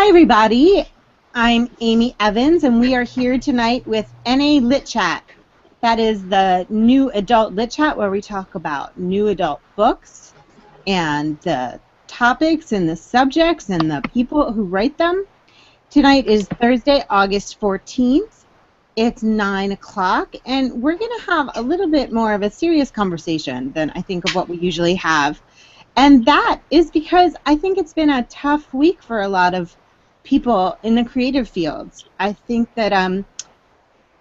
Hi, everybody. I'm Amy Evans, and we are here tonight with NA Lit Chat. That is the new adult lit chat where we talk about new adult books and the topics and the subjects and the people who write them. Tonight is Thursday, August 14th. It's 9 o'clock, and we're going to have a little bit more of a serious conversation than I think of what we usually have. And that is because I think it's been a tough week for a lot of people in the creative fields. I think that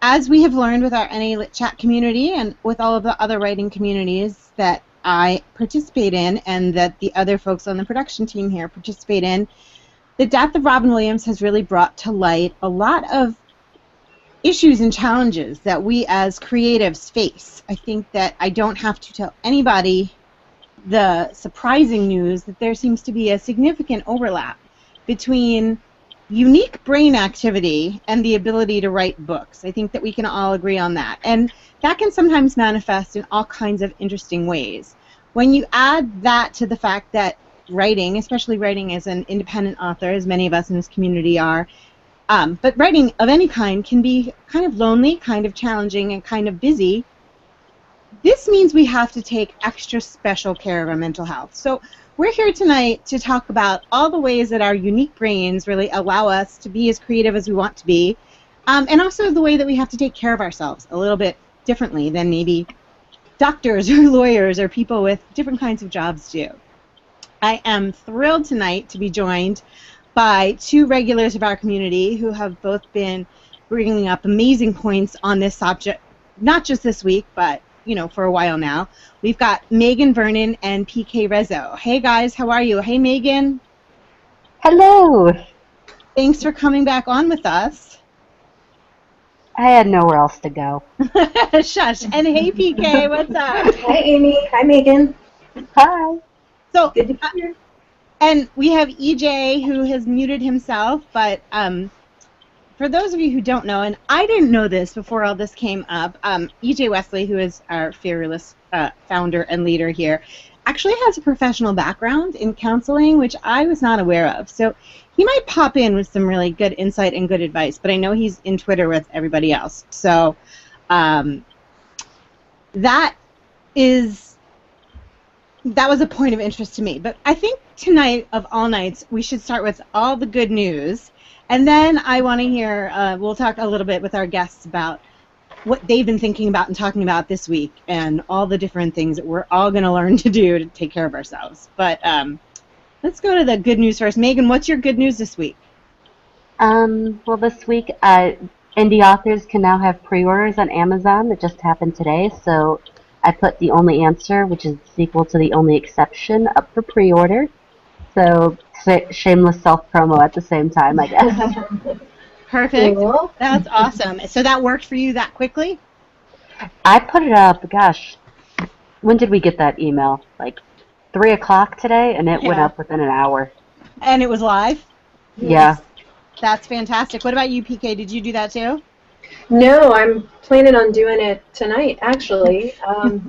as we have learned with our NA Lit Chat community and with all of the other writing communities that I participate in and that the other folks on the production team here participate in, the death of Robin Williams has really brought to light a lot of issues and challenges that we as creatives face. I think that I don't have to tell anybody the surprising news that there seems to be a significant overlap between unique brain activity and the ability to write books. I think that we can all agree on that. And that can sometimes manifest in all kinds of interesting ways. When you add that to the fact that writing, especially writing as an independent author, as many of us in this community are, but writing of any kind can be kind of lonely, kind of challenging, and kind of busy. This means we have to take extra special care of our mental health. So we're here tonight to talk about all the ways that our unique brains really allow us to be as creative as we want to be, and also the way that we have to take care of ourselves a little bit differently than maybe doctors or lawyers or people with different kinds of jobs do. I am thrilled tonight to be joined by two regulars of our community who have both been bringing up amazing points on this subject, not just this week, but for a while now. We've got Megan Vernon and PK Rezo. Hey guys, how are you? Hey Megan. Hello. Thanks for coming back on with us. I had nowhere else to go. Shush. And hey PK, what's up? Hi Amy. Hi Megan. Hi. So, Good to be here. And we have EJ who has muted himself, but for those of you who don't know, and I didn't know this before all this came up, EJ Wesley, who is our fearless founder and leader here, actually has a professional background in counseling, which I was not aware of. So he might pop in with some really good insight and good advice, but I know he's in Twitter with everybody else. So that was a point of interest to me. But I think tonight, of all nights, we should start with all the good news. And then I want to hear, we'll talk a little bit with our guests about what they've been thinking about and talking about this week and all the different things that we're all going to learn to do to take care of ourselves. But let's go to the good news first. Megan, what's your good news this week? Well, this week, indie authors can now have pre-orders on Amazon. That just happened today. So I put The Only Answer, which is the sequel to The Only Exception, up for pre-order. So shameless self-promo at the same time, I guess. Perfect. Cool. That's awesome. So that worked for you that quickly? I put it up, gosh, when did we get that email? Like 3 o'clock today, and it went up within an hour. And it was live? Yeah. That's fantastic. What about you, PK? Did you do that too? No, I'm planning on doing it tonight, actually.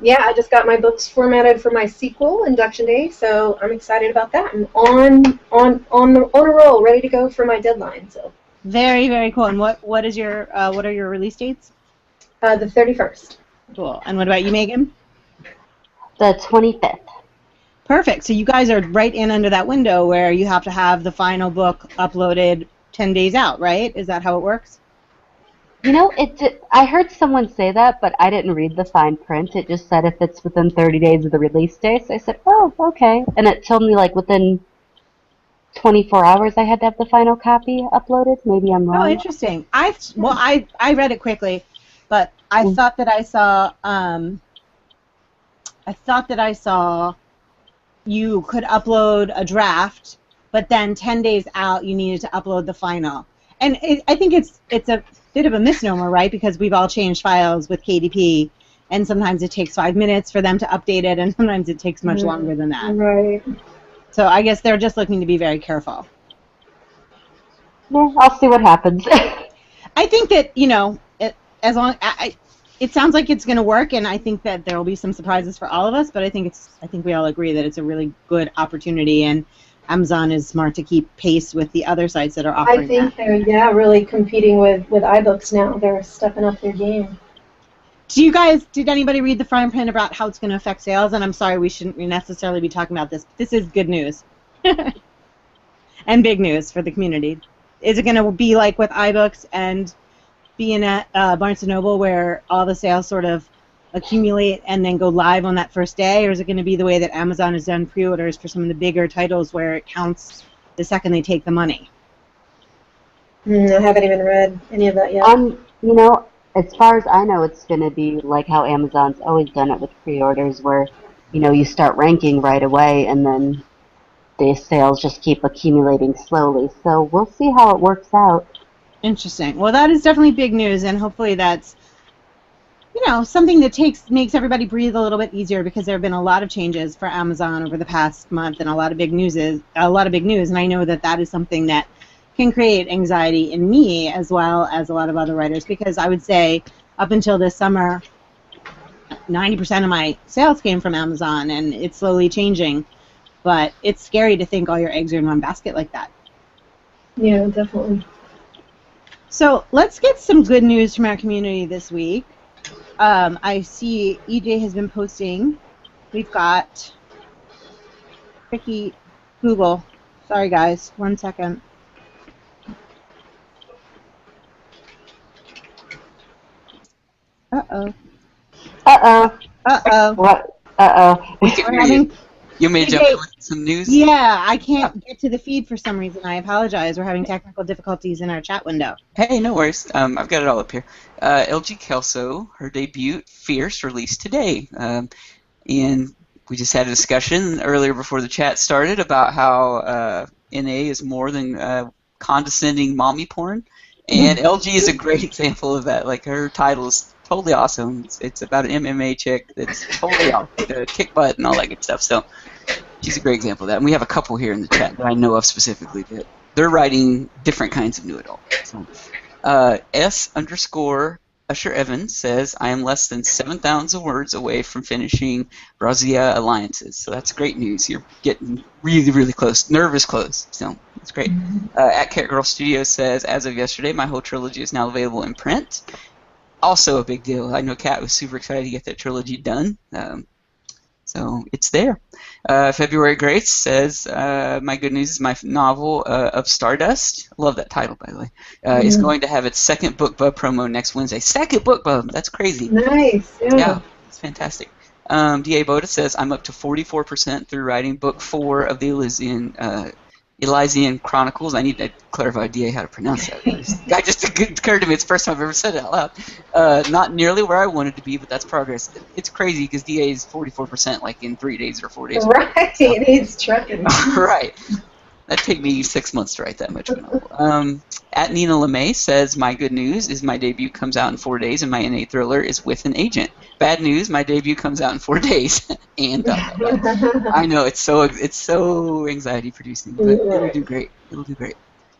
Yeah, I just got my books formatted for my sequel, Induction Day, so I'm excited about that. I'm on a roll, ready to go for my deadline. So. Very, very cool. And what are your release dates? The 31st. Cool. And what about you, Megan? The 25th. Perfect. So you guys are right in under that window where you have to have the final book uploaded 10 days out, right? Is that how it works? I heard someone say that, but I didn't read the fine print. It just said if it's within 30 days of the release date. So I said, oh, okay. And it told me like within 24 hours I had to have the final copy uploaded. Maybe I'm wrong. Oh, interesting. I read it quickly, but I thought that I saw you could upload a draft, but then 10 days out you needed to upload the final. And I think it's a bit of a misnomer, right? Because we've all changed files with KDP, and sometimes it takes 5 minutes for them to update it, and sometimes it takes much longer than that. Right. So I guess they're just looking to be very careful. Yeah, I'll see what happens. I think that it sounds like it's going to work, and I think that there will be some surprises for all of us. But I think we all agree that it's a really good opportunity, and Amazon is smart to keep pace with the other sites that are offering I think that. they're really competing with iBooks now. They're stepping up their game. Did anybody read the fine print about how it's going to affect sales? And I'm sorry, we shouldn't necessarily be talking about this, but this is good news. And big news for the community. Is it going to be like with iBooks and being at Barnes & Noble where all the sales sort of accumulate and then go live on that first day, or is it going to be the way that Amazon has done pre-orders for some of the bigger titles where it counts the second they take the money? I haven't even read any of that yet. You know, as far as I know, it's going to be like how Amazon's always done it with pre-orders, where, you know, you start ranking right away and then the sales just keep accumulating slowly. So we'll see how it works out. Interesting. Well, that is definitely big news, and hopefully that's, you know, something that makes everybody breathe a little bit easier, because there have been a lot of changes for Amazon over the past month and a lot of big news, and I know that that is something that can create anxiety in me as well as a lot of other writers, because I would say up until this summer 90% of my sales came from Amazon, and it's slowly changing, but it's scary to think all your eggs are in one basket like that. Yeah, definitely. So let's get some good news from our community this week. I see EJ has been posting. We've got tricky Google. Sorry, guys. 1 second. Uh-oh. Uh-oh. Uh-oh. What? Uh-oh. We're having... You may jump in with some news? Yeah, I can't get to the feed for some reason. I apologize. We're having technical difficulties in our chat window. Hey, no worries. I've got it all up here. LG Kelso, her debut, Fierce, released today. And we just had a discussion earlier before the chat started about how NA is more than condescending mommy porn. And LG is a great example of that. Like, her title is totally awesome. It's about an MMA chick that's totally awesome, kick butt and all that good stuff. So she's a great example of that. And we have a couple here in the chat that I know of specifically that they're writing different kinds of new adult. So, S_Usher Evans says, I am less than 7,000 words away from finishing Razia Alliances. So that's great news. You're getting really, really close. Nervous close. So that's great. At Cat Girl Studio says, as of yesterday, my whole trilogy is now available in print. Also a big deal. I know Kat was super excited to get that trilogy done. So it's there. February Grace says, my good news is my novel of Stardust. Love that title, by the way. Is going to have its second BookBub promo next Wednesday. Second BookBub. That's crazy. Nice. Yeah, it's fantastic. D.A. Boda says, I'm up to 44% through writing book 4 of the Elysian Chronicles. I need to clarify, D.A., how to pronounce that. I just occurred to me. It's the first time I've ever said it out loud. Not nearly where I wanted to be, but that's progress. It's crazy because D.A. is 44% like in 3 days or 4 days. Right, he's trucking. Right. That'd take me 6 months to write that much of a novel. At Nina LeMay says, my good news is my debut comes out in 4 days and my NA thriller is with an agent. Bad news, my debut comes out in 4 days. And I know it's so anxiety producing, but it'll do great. It'll do great.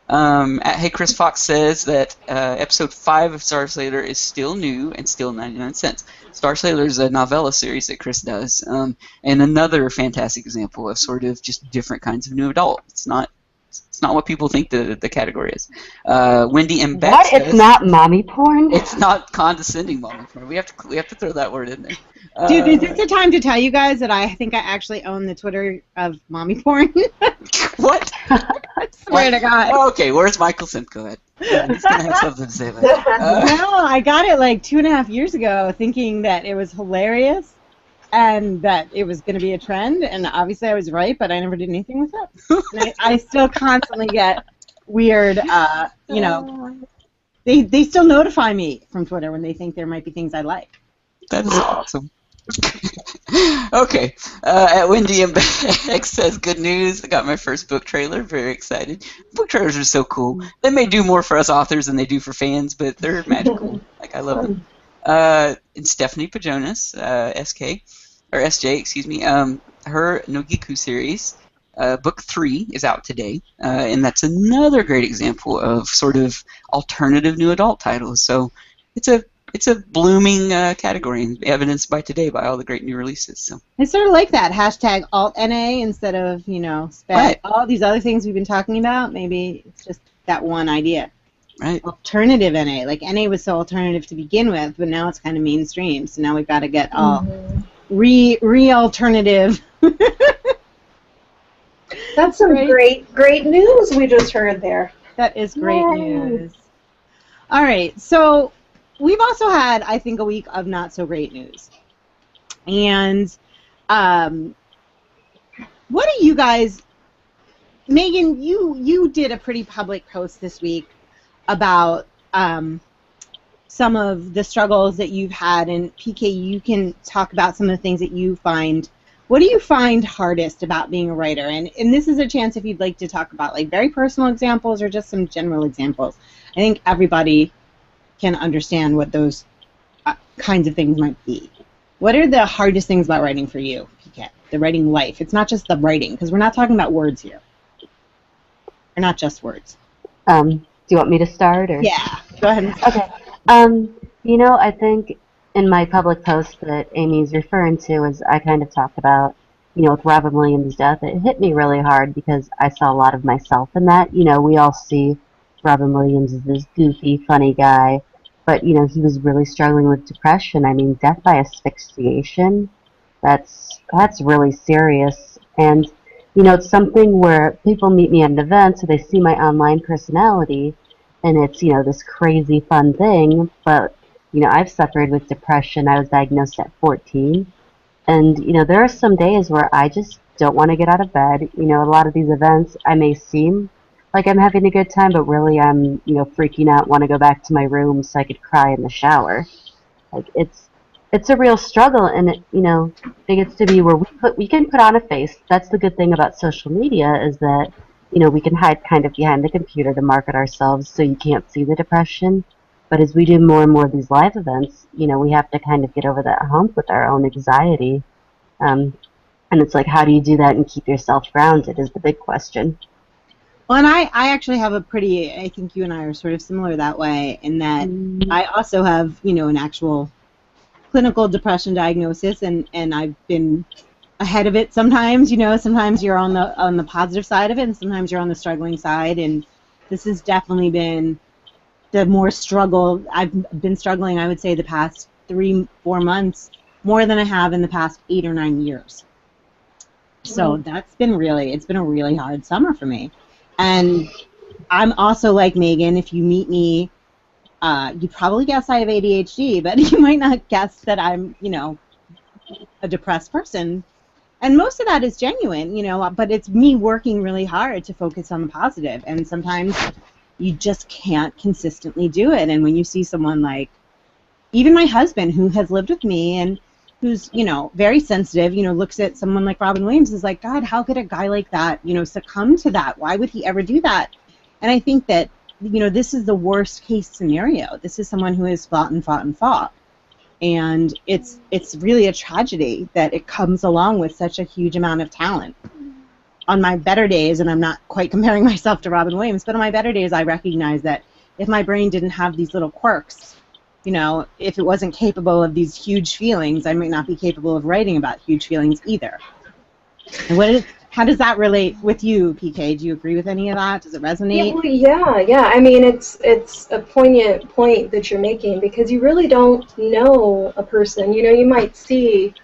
At Hey Chris Fox says that episode 5 of Star Sailor is still new and still 99 cents. Star Sailor is a novella series that Chris does, and another fantastic example of sort of just different kinds of new adult. It's not what people think the category is. Wendy M. Beck What? says, It's not mommy porn? it's not condescending mommy porn. We have to throw that word in there. Dude, is this the time to tell you guys that I think I actually own the Twitter of mommy porn? What? I swear to God. Oh, okay, where's Michael Simcoe at? Yeah, he's going to have something to say about it. No, I got it like 2.5 years ago thinking that it was hilarious and that it was going to be a trend, and obviously I was right, but I never did anything with it. And I still constantly get weird, they still notify me from Twitter when they think there might be things I like. That is awesome. Okay. At Wendy and Beck says, good news. I got my first book trailer. Very excited. Book trailers are so cool. They may do more for us authors than they do for fans, but they're magical. Like, I love them. And Stephanie Pajonas, SJ, excuse me, her Nogiku series, book 3 is out today, and that's another great example of sort of alternative new adult titles. So it's a it's a blooming category, and evidenced by today by all the great new releases. So It's sort of like that hashtag alt-NA instead of, you know, Right. all these other things we've been talking about. Maybe it's just that one idea. right. Alternative NA. Like, NA was so alternative to begin with, but now it's kind of mainstream. So now we've got to get all re-alternative. That's some Right. great news we just heard there. That is great Yay. news. All right, so we've also had, I think, a week of not so great news. And what do you guys, Megan, you did a pretty public post this week about some of the struggles that you've had, and PK, you can talk about some of the things that you find. What do you find hardest about being a writer? And this is a chance if you'd like to talk about like very personal examples or just some general examples. I think everybody can understand what those kinds of things might be. What are the hardest things about writing for you, PK? The writing life. It's not just the writing, because we're not talking about words here. They're not just words. Do you want me to start? Or? Yeah, go ahead. Okay. You know, I think in my public post that Amy's referring to, as I kind of talked about, you know, with Robin Williams' death, it hit me really hard because I saw a lot of myself in that. You know, we all see Robin Williams as this goofy, funny guy, but, you know, he was really struggling with depression. I mean, death by asphyxiation, that's really serious. And, you know, it's something where people meet me at an event, so they see my online personality, and it's, you know, this crazy fun thing, but, you know, I've suffered with depression. I was diagnosed at 14. And, you know, there are some days where I just don't want to get out of bed. You know, a lot of these events, I may seem like I'm having a good time, but really I'm, you know, freaking out, want to go back to my room so I could cry in the shower. Like, it's a real struggle, and, you know, it gets to be where we can put on a face. That's the good thing about social media, is that, you know, we can hide kind of behind the computer to market ourselves so you can't see the depression. But as we do more and more of these live events, you know, we have to kind of get over that hump with our own anxiety. And it's like, how do you do that and keep yourself grounded is the big question. Well, and I actually have a pretty, I think you and I are sort of similar that way, in that I also have, you know, an actual clinical depression diagnosis, and I've been ahead of it sometimes. You know, sometimes you're on the positive side of it, and sometimes you're on the struggling side, and this has definitely been the more struggle. I've been struggling, I would say, the past 3-4 months more than I have in the past 8 or 9 years. So that's been it's been a really hard summer for me. And I'm also like Megan. If you meet me, you probably guess I have ADHD, but you might not guess that I'm, you know, a depressed person. And most of that is genuine, you know, but it's me working really hard to focus on the positive. And sometimes you just can't consistently do it. And when you see someone like, even my husband, who has lived with me and who's, you know, very sensitive, you know, looks at someone like Robin Williams, is like, God, how could a guy like that, you know, succumb to that? Why would he ever do that? And I think that, you know, this is the worst case scenario. This is someone who has fought and fought and fought. And it's really a tragedy that it comes along with such a huge amount of talent. On my better days, and I'm not quite comparing myself to Robin Williams, but on my better days I recognize that if my brain didn't have these little quirks, you know, if it wasn't capable of these huge feelings, I might not be capable of writing about huge feelings either. And how does that relate with you, PK? Do you agree with any of that? Does it resonate? Yeah. I mean, it's a poignant point that you're making, because you really don't know a person. You know, you might see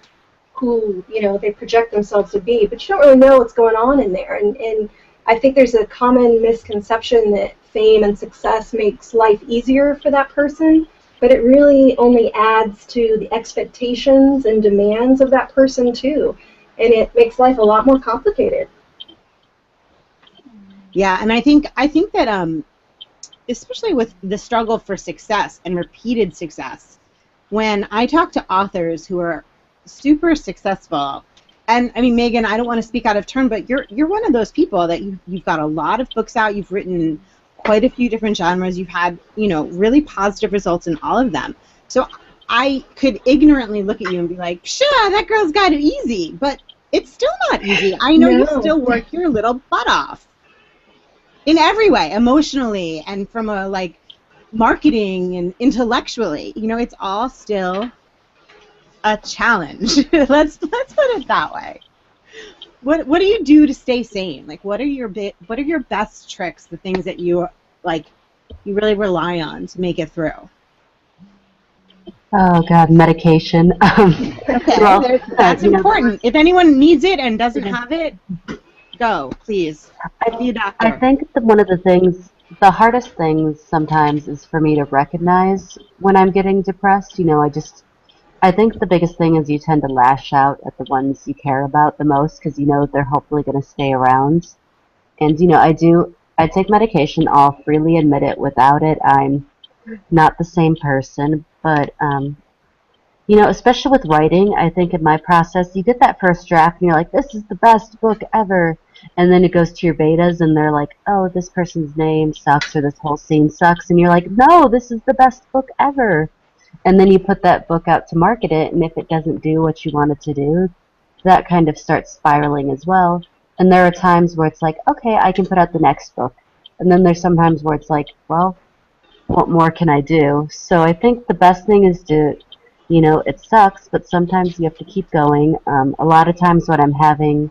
who, you know, they project themselves to be, but you don't really know what's going on in there. And I think there's a common misconception that fame and success makes life easier for that person, but it really only adds to the expectations and demands of that person too, and it makes life a lot more complicated. Yeah, and I think that especially with the struggle for success and repeated success, when I talk to authors who are super successful, and I mean, Megan, I don't want to speak out of turn, but you're one of those people that you've got a lot of books out, you've written quite a few different genres, you've had, you know, really positive results in all of them. So I could ignorantly look at you and be like, sure, that girl's got it easy, but it's still not easy. I know you still work your little butt off in every way, emotionally and from a like marketing and intellectually. You know, it's all still a challenge. let's put it that way. What do you do to stay sane? Like, what are your best tricks? The things that you really rely on to make it through. Oh God, medication. Okay, well, that's important. If anyone needs it and doesn't have it, go, please. Be a doctor. I think that one of the hardest things sometimes is for me to recognize when I'm getting depressed. You know, I think the biggest thing is you tend to lash out at the ones you care about the most because you know they're hopefully going to stay around. And, you know, I take medication, I'll freely admit it. Without it, I'm not the same person. But, you know, especially with writing, I think in my process, you get that first draft and you're like, this is the best book ever. And then it goes to your betas and they're like, oh, this person's name sucks or this whole scene sucks. And you're like, no, this is the best book ever. And then you put that book out to market it, and if it doesn't do what you want it to do, that kind of starts spiraling as well. And there are times where it's like, okay, I can put out the next book. And then there's some times where it's like, well, what more can I do? So I think the best thing is to, you know, it sucks, but sometimes you have to keep going. A lot of times when I'm having,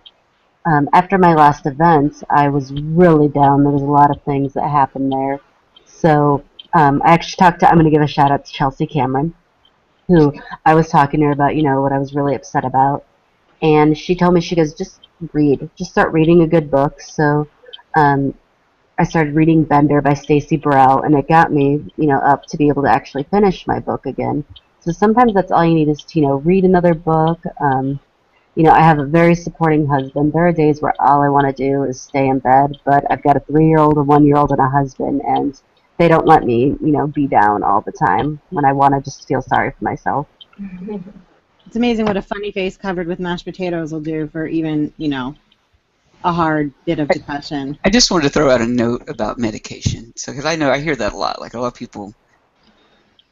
after my last event, I was really down. There was a lot of things that happened there. So I actually I'm going to give a shout out to Chelsea Cameron, who I was talking to her about, you know, what I was really upset about. And she told me, she goes, just start reading a good book. So I started reading Bender by Stacey Burrell, and it got me, you know, up to be able to actually finish my book again. So sometimes that's all you need is to, you know, read another book. You know, I have a very supporting husband. There are days where all I want to do is stay in bed, but I've got a 3-year-old, a 1-year-old, and a husband, and they don't let me, you know, be down all the time when I want to just feel sorry for myself. It's amazing what a funny face covered with mashed potatoes will do for even, you know, a hard bit of depression. I just wanted to throw out a note about medication. So, because I hear that a lot. Like, a lot of people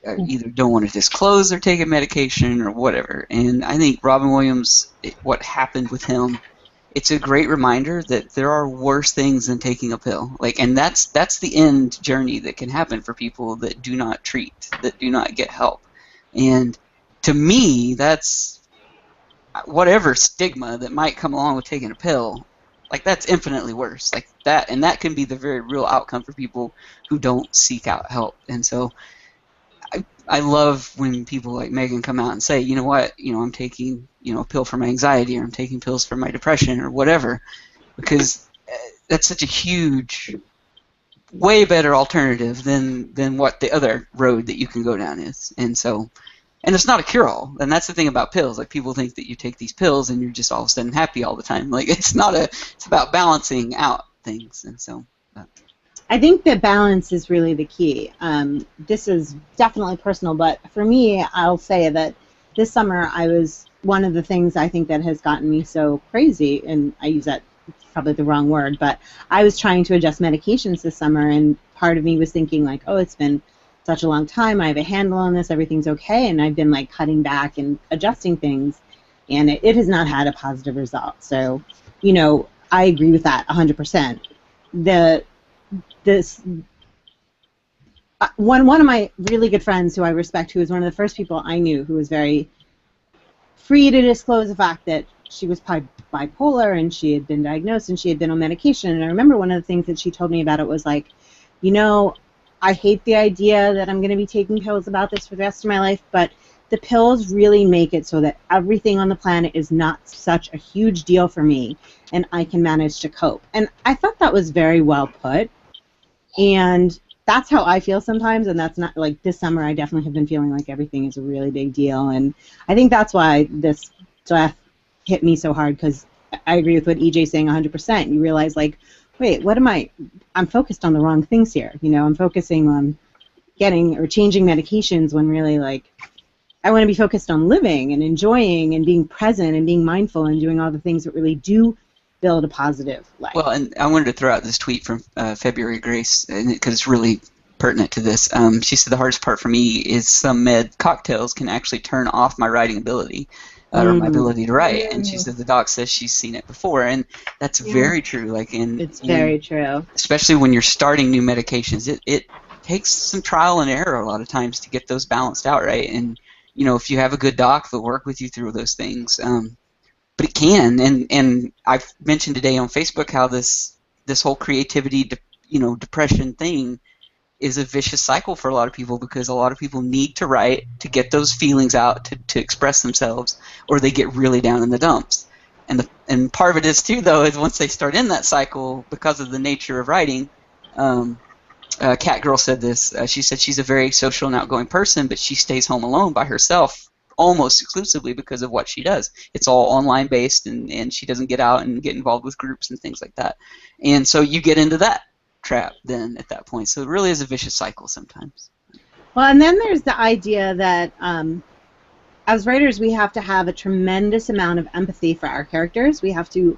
either don't want to disclose they're taking medication or whatever. And I think Robin Williams, what happened with him, it's a great reminder that there are worse things than taking a pill. Like, and that's the end journey that can happen for people that do not treat, that do not get help. And to me, that's whatever stigma that might come along with taking a pill. Like, that's infinitely worse. Like that, and that can be the very real outcome for people who don't seek out help. And so, I love when people like Megan come out and say, you know what, you know, I'm taking, you know, a pill for my anxiety, or I'm taking pills for my depression, or whatever, because that's such a huge, way better alternative than what the other road that you can go down is. And so, and it's not a cure-all, and that's the thing about pills. Like, people think that you take these pills and you're just all of a sudden happy all the time. Like, it's not it's about balancing out things. And so I think that balance is really the key. This is definitely personal, but for me, I'll say that this summer one of the things I think that has gotten me so crazy, and I use that, it's probably the wrong word, but I was trying to adjust medications this summer, and part of me was thinking like, oh, it's been such a long time, I have a handle on this, everything's okay, and I've been like cutting back and adjusting things, and it has not had a positive result. So, you know, I agree with that 100%. One of my really good friends who I respect, who was one of the first people I knew who was very free to disclose the fact that she was bipolar and she had been diagnosed and she had been on medication. And I remember one of the things that she told me about it was like, you know, I hate the idea that I'm going to be taking pills about this for the rest of my life, but the pills really make it so that everything on the planet is not such a huge deal for me, and I can manage to cope. And I thought that was very well put. And that's how I feel sometimes, and that's not, like, this summer I definitely have been feeling like everything is a really big deal, and I think that's why this draft hit me so hard, because I agree with what EJ's saying 100%. You realize, like, wait, I'm focused on the wrong things here, you know, I'm focusing on getting or changing medications when really, like, I want to be focused on living and enjoying and being present and being mindful and doing all the things that really do build a positive life. Well, and I wanted to throw out this tweet from February Grace, because it's really pertinent to this. She said, the hardest part for me is some med cocktails can actually turn off my writing ability, or my ability to write. And she said the doc says she's seen it before, and that's very true. Like, it's very true. Especially when you're starting new medications, it takes some trial and error a lot of times to get those balanced out, right? And if you have a good doc, they'll work with you through those things. But it can, and I've mentioned today on Facebook how this whole creativity, depression thing is a vicious cycle for a lot of people, because a lot of people need to write to get those feelings out, to express themselves, or they get really down in the dumps. And part of it is too, though, is once they start in that cycle, because of the nature of writing. Cat Girl said this. She said she's a very social and outgoing person, but she stays home alone by herself almost exclusively because of what she does. It's all online based, and she doesn't get out and get involved with groups and things like that. And so you get into that trap then at that point. So it really is a vicious cycle sometimes. Well, and then there's the idea that as writers, we have to have a tremendous amount of empathy for our characters. We have to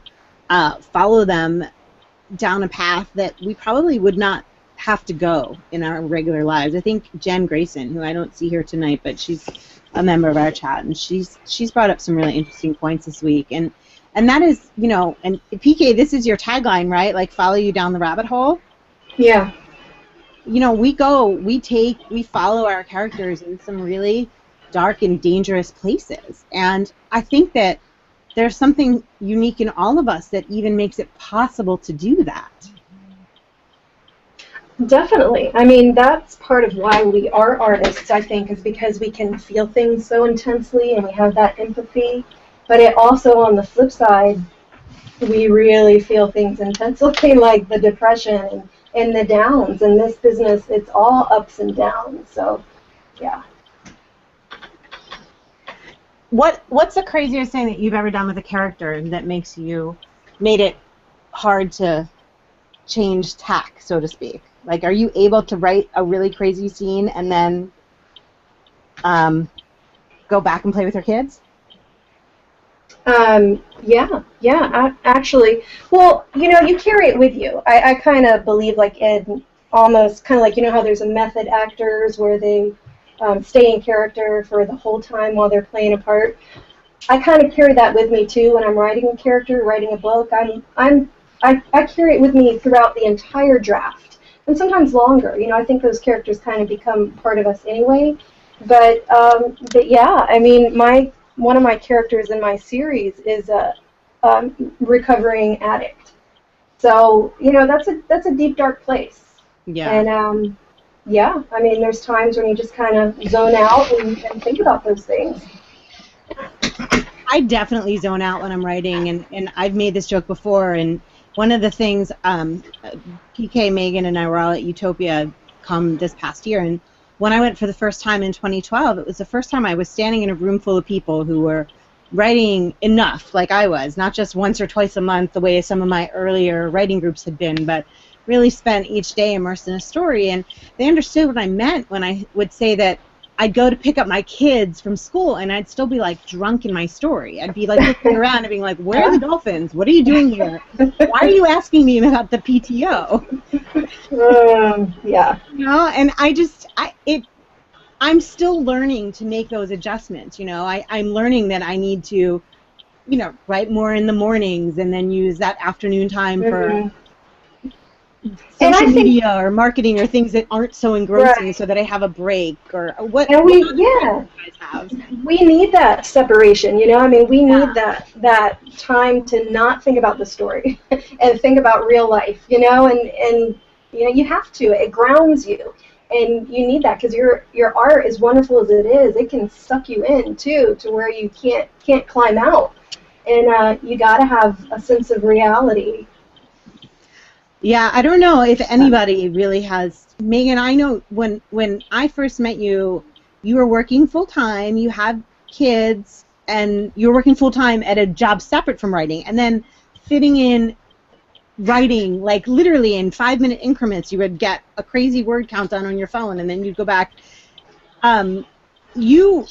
follow them down a path that we probably would not have to go in our regular lives. I think Jen Grayson, who I don't see here tonight, but she's a member of our chat, and she's brought up some really interesting points this week. And that is, and PK, this is your tagline, right? Like, follow you down the rabbit hole. Yeah. We follow our characters in some really dark and dangerous places. And I think that there's something unique in all of us that even makes it possible to do that. Definitely. I mean, that's part of why we are artists, I think, is because we can feel things so intensely and we have that empathy. But it also, on the flip side, we really feel things intensely, like the depression and the downs. In this business, it's all ups and downs. So, yeah. What's the craziest thing that you've ever done with a character that made it hard to change tack, so to speak? Like, are you able to write a really crazy scene and then go back and play with your kids? Yeah, actually. Well, you carry it with you. I kind of believe, like, in almost kind of like, how there's a method actors where they stay in character for the whole time while they're playing a part. I kind of carry that with me too when I'm writing a character, writing a book. I carry it with me throughout the entire draft, and sometimes longer. I think those characters kind of become part of us anyway. But yeah, I mean, one of my characters in my series is a recovering addict. So that's a deep, dark place. Yeah. And yeah, I mean, there's times when you just kind of zone out and think about those things. I definitely zone out when I'm writing, and I've made this joke before, and one of the things, PK, Megan, and I were all at Utopia this past year, and when I went for the first time in 2012, it was the first time I was standing in a room full of people who were writing enough, like I was, not just once or twice a month the way some of my earlier writing groups had been, but really spent each day immersed in a story, and they understood what I meant when I would say that I'd go to pick up my kids from school and I'd still be like drunk in my story. I'd be like looking around and being like, where are the dolphins? What are you doing here? Why are you asking me about the PTO? Yeah. And I'm still learning to make those adjustments. I'm learning that I need to, write more in the mornings and then use that afternoon time for social media or marketing or things that aren't so engrossing, right, so that I have a break or what. And we need that separation, I mean, we need that time to not think about the story and think about real life, and you have to. It grounds you, and you need that because your art, as wonderful as it is, it can suck you in too, to where you can't climb out, and you got to have a sense of reality. Yeah, I don't know if anybody really has. Megan, I know when I first met you, you were working full-time, you had kids, and you were working full-time at a job separate from writing, and then fitting in writing, like literally in 5-minute increments, you would get a crazy word count done on your phone, and then you'd go back. You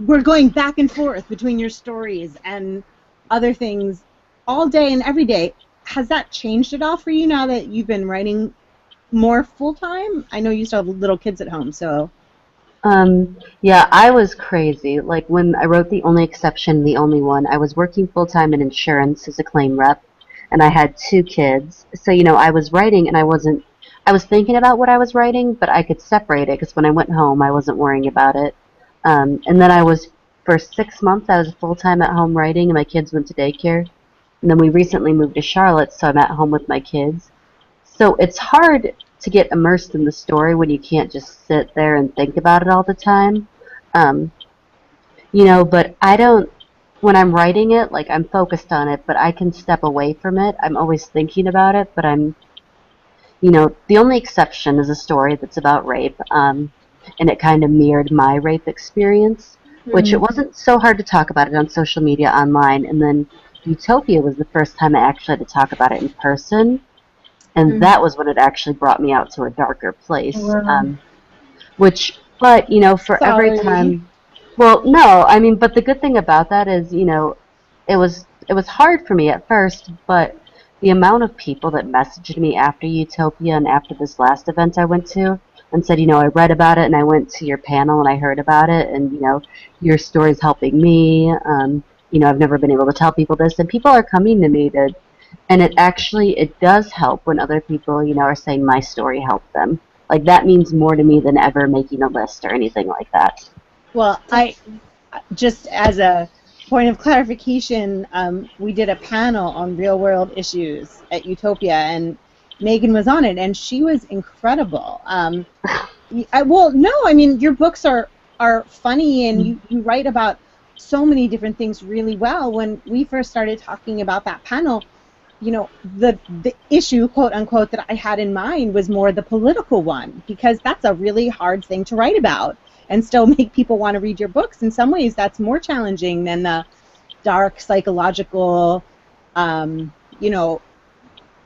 were going back and forth between your stories and other things all day and every day. Has that changed at all for you now that you've been writing more full-time? I know you still have little kids at home, so. Yeah, I was crazy. Like, when I wrote The Only Exception, The Only One, I was working full-time in insurance as a claim rep, and I had 2 kids. So, I was writing, and I I was thinking about what I was writing, but I could separate it because when I went home, I wasn't worrying about it. And then for 6 months, I was full-time at home writing, and my kids went to daycare. And then we recently moved to Charlotte, so I'm at home with my kids. So it's hard to get immersed in the story when you can't just sit there and think about it all the time. But I don't, when I'm writing it, like I'm focused on it, but I can step away from it. I'm always thinking about it, but the only exception is a story that's about rape, and it kind of mirrored my rape experience, which it wasn't so hard to talk about it on social media online, and then Utopia was the first time I actually had to talk about it in person, and that was when it actually brought me out to a darker place. Wow. For every time, well, no, I mean, but the good thing about that is, it was hard for me at first, but the amount of people that messaged me after Utopia and after this last event I went to and said, I read about it and I went to your panel and I heard about it and, your story's helping me. I've never been able to tell people this, and people are coming to me and it does help when other people, are saying my story helped them. Like, that means more to me than ever making a list or anything like that. Well, just as a point of clarification, we did a panel on real-world issues at Utopia, and Megan was on it, and she was incredible. Your books are funny, and you write about so many different things really well. When we first started talking about that panel, the issue, quote unquote, that I had in mind was more the political one, because that's a really hard thing to write about and still make people want to read your books. In some ways, that's more challenging than the dark psychological,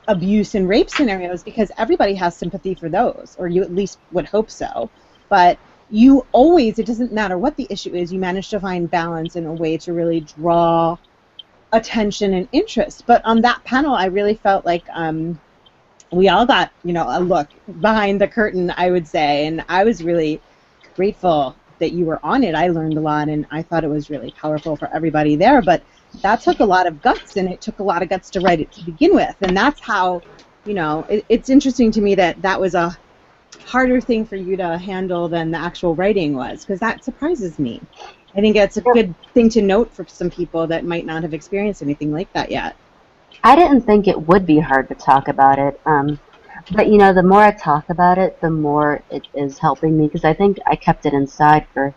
abuse and rape scenarios, because everybody has sympathy for those, or you at least would hope so. But you always, it doesn't matter what the issue is, you manage to find balance in a way to really draw attention and interest. But on that panel, I really felt like we all got, a look behind the curtain, I would say, and I was really grateful that you were on it. I learned a lot, and I thought it was really powerful for everybody there, but that took a lot of guts, and it took a lot of guts to write it to begin with, and that's how, it's interesting to me that was a harder thing for you to handle than the actual writing was, because that surprises me. I think that's a good thing to note for some people that might not have experienced anything like that yet. I didn't think it would be hard to talk about it, but the more I talk about it, the more it is helping me, because I think I kept it inside for,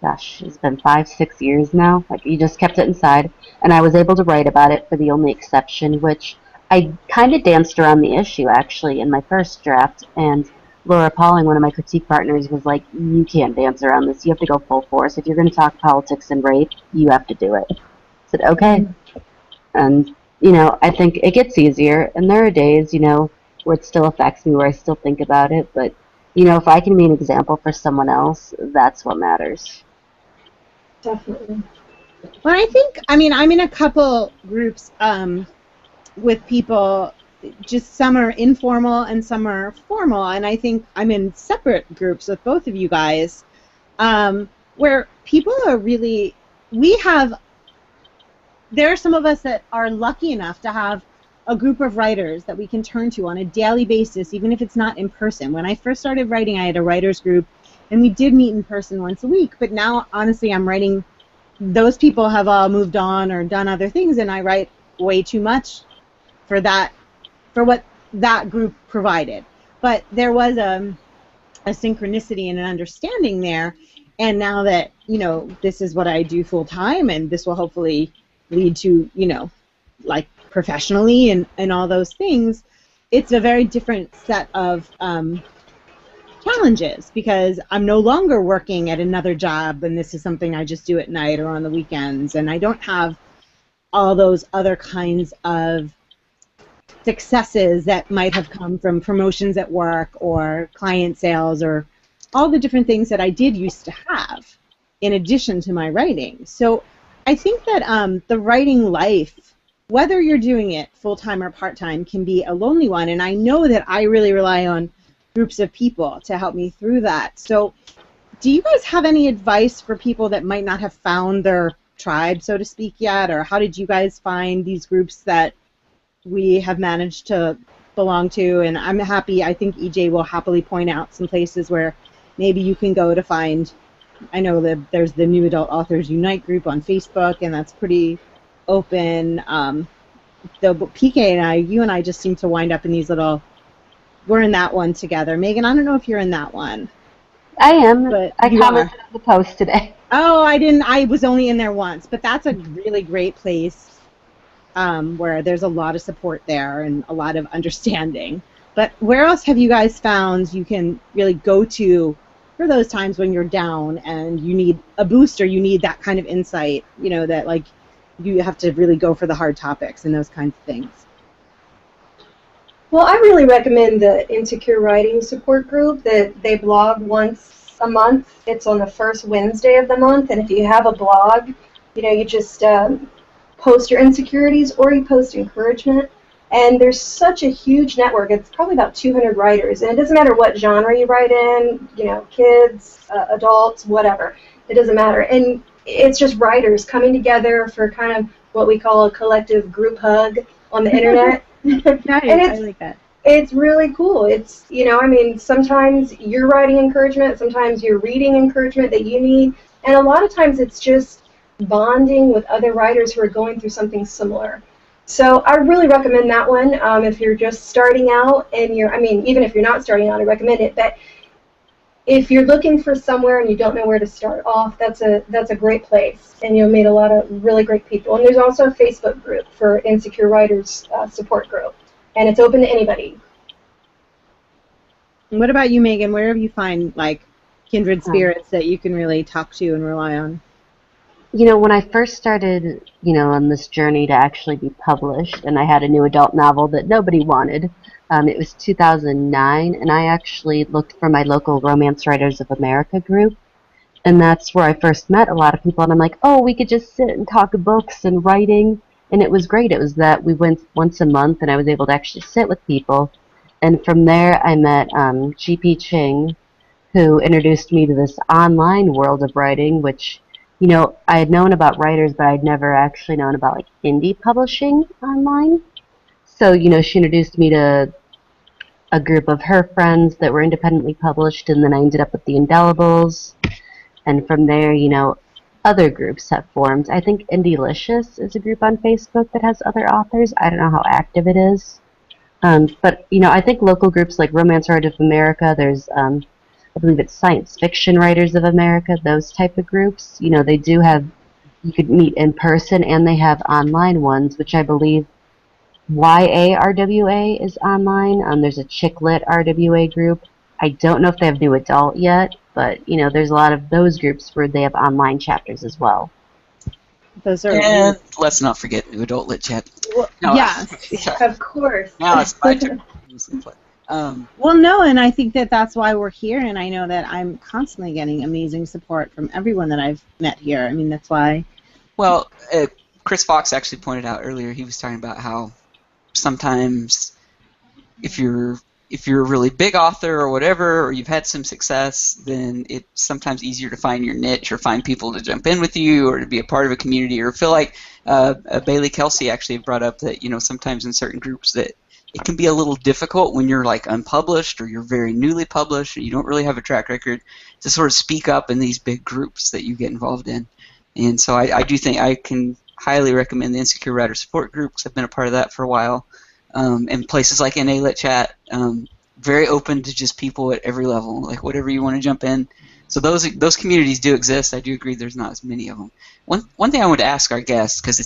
gosh, it's been 5-6 years now. Like, you just kept it inside, and I was able to write about it for the only exception, which I kind of danced around the issue, actually, in my first draft, and Laura Pauling, one of my critique partners, was like, you can't dance around this. You have to go full force. If you're going to talk politics and rape, you have to do it. I said, okay. And, I think it gets easier, and there are days, where it still affects me, where I still think about it, but, if I can be an example for someone else, that's what matters. Definitely. Well, I'm in a couple groups with people, just some are informal and some are formal, and I think I'm in separate groups with both of you guys, where people are really, there are some of us that are lucky enough to have a group of writers that we can turn to on a daily basis, even if it's not in person. When I first started writing, I had a writers group, and we did meet in person once a week, but now, honestly, I'm writing, those people have all moved on or done other things, and I write way too much for what that group provided. But there was a synchronicity and an understanding there, and now that, this is what I do full-time, and this will hopefully lead to, like, professionally and all those things, it's a very different set of challenges, because I'm no longer working at another job and this is something I just do at night or on the weekends, and I don't have all those other kinds of successes that might have come from promotions at work or client sales or all the different things that I did used to have in addition to my writing. So I think that the writing life, whether you're doing it full-time or part-time, can be a lonely one, and I know that I really rely on groups of people to help me through that. So do you guys have any advice for people that might not have found their tribe, so to speak, yet, or how did you guys find these groups that we have managed to belong to, and I'm happy. I think EJ will happily point out some places where maybe you can go to find. I know that there's the New Adult Authors Unite group on Facebook, and that's pretty open. Though PK and you and I just seem to wind up in these little. We're in that one together. Megan, I don't know if you're in that one. I am. But I commented on the post today. Oh, I didn't. I was only in there once, but that's a really great place where there's a lot of support there and a lot of understanding. But where else have you guys found you can really go to for those times when you're down and you need a boost or you need that kind of insight, you know, that like you have to really go for the hard topics and those kinds of things? Well, I really recommend the Insecure Writing Support Group. That they blog once a month. It's on the first Wednesday of the month, and if you have a blog, you know, you just post your insecurities or you post encouragement. And there's such a huge network. It's probably about 200 writers, and it doesn't matter what genre you write in, you know, kids, adults, whatever. It doesn't matter. And it's just writers coming together for kind of what we call a collective group hug on the internet. Nice, and I like that. It's really cool. It's, you know, I mean, sometimes you're writing encouragement, sometimes you're reading encouragement that you need, and a lot of times it's just bonding with other writers who are going through something similar. So I really recommend that one if you're just starting out, and I mean, even if you're not starting out, I recommend it. But if you're looking for somewhere and you don't know where to start off, that's a great place, and you'll meet a lot of really great people. And there's also a Facebook group for Insecure Writers Support Group, and it's open to anybody. And what about you, Megan? Where do you find like kindred spirits that you can really talk to and rely on? You know, when I first started, you know, on this journey to actually be published, and I had a new adult novel that nobody wanted, it was 2009, and I actually looked for my local Romance Writers of America group, and that's where I first met a lot of people, and I'm like, oh, we could just sit and talk books and writing, and it was great. It was that we went once a month, and I was able to actually sit with people, and from there I met G.P. Ching, who introduced me to this online world of writing, which, you know, I had known about writers, but I'd never actually known about, like, indie publishing online. So, you know, she introduced me to a group of her friends that were independently published, and then I ended up with the Indelibles. And from there, you know, other groups have formed. I think Indielicious is a group on Facebook that has other authors. I don't know how active it is. But, you know, I think local groups like Romance Writers of America, there's, I believe it's Science Fiction Writers of America, those type of groups. You know, they do have, you could meet in person, and they have online ones, which I believe YARWA is online. There's a Chick Lit RWA group. I don't know if they have New Adult yet, but, you know, there's a lot of those groups where they have online chapters as well. Those are and let's not forget New Adult Lit Chat. Well, No, yeah, Of course. Now it's my turn. well, no, and I think that that's why we're here, and I know that I'm constantly getting amazing support from everyone that I've met here. I mean, that's why. Well, Chris Fox actually pointed out earlier, he was talking about how sometimes if you're a really big author or whatever, or you've had some success, then it's sometimes easier to find your niche or find people to jump in with you or to be a part of a community, or feel like Bailey Kelsey actually brought up that, you know, sometimes in certain groups that it can be a little difficult when you're like unpublished or you're very newly published and you don't really have a track record to sort of speak up in these big groups that you get involved in. And so I do think I can highly recommend the Insecure Writer Support Group, because I've been a part of that for a while. And places like NA Lit Chat, very open to just people at every level, like whatever you want to jump in. So those communities do exist. I do agree there's not as many of them. One thing I want to ask our guests, because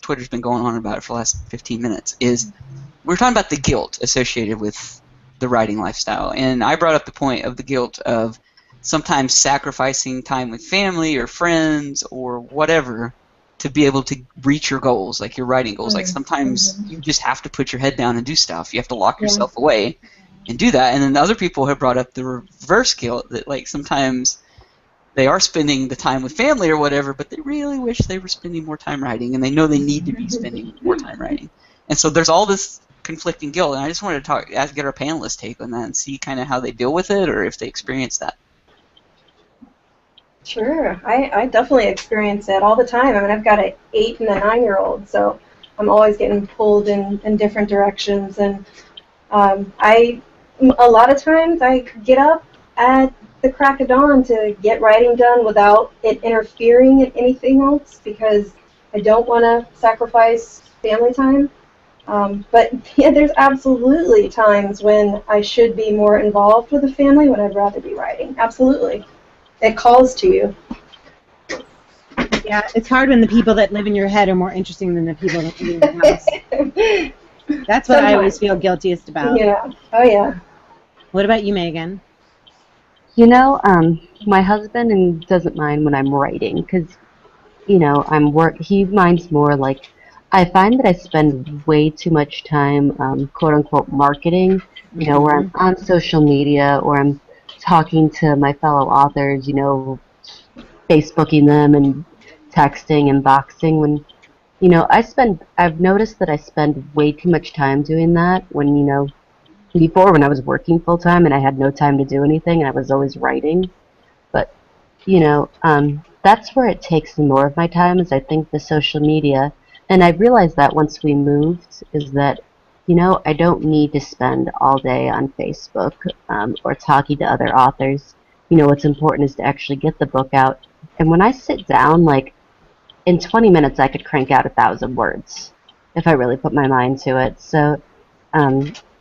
Twitter's been going on about it for the last 15 minutes, is we're talking about the guilt associated with the writing lifestyle, and I brought up the point of the guilt of sometimes sacrificing time with family or friends or whatever to be able to reach your goals, like your writing goals. Like sometimes you just have to put your head down and do stuff. You have to lock yourself away and do that. And then other people have brought up the reverse guilt, that like sometimes they are spending the time with family or whatever, but they really wish they were spending more time writing, and they know they need to be spending more time writing. And so there's all this conflicting guilt, and I just wanted to get our panelists' take on that and see kind of how they deal with it or if they experience that. Sure, I definitely experience it all the time. I mean, I've got an 8 and a 9-year-old, so I'm always getting pulled in different directions. And A lot of times I get up at the crack of dawn to get writing done without it interfering in anything else because I don't want to sacrifice family time. But yeah, there's absolutely times when I should be more involved with the family when I'd rather be writing. Absolutely. It calls to you. Yeah, it's hard when the people that live in your head are more interesting than the people that live in your house. That's what I always feel guiltiest about. Yeah. Oh, yeah. What about you, Megan? You know, my husband doesn't mind when I'm writing because, you know, he minds more like I find that I spend way too much time, quote unquote, marketing, you know, where I'm on social media or I'm talking to my fellow authors, you know, Facebooking them and texting and boxing when, you know, I've noticed that I spend way too much time doing that when, you know, before when I was working full time and I had no time to do anything and I was always writing. But, you know, that's where it takes more of my time is I think the social media. And I realized that once we moved is that, you know, I don't need to spend all day on Facebook or talking to other authors. You know, what's important is to actually get the book out. And when I sit down, like, in 20 minutes I could crank out 1,000 words if I really put my mind to it. So,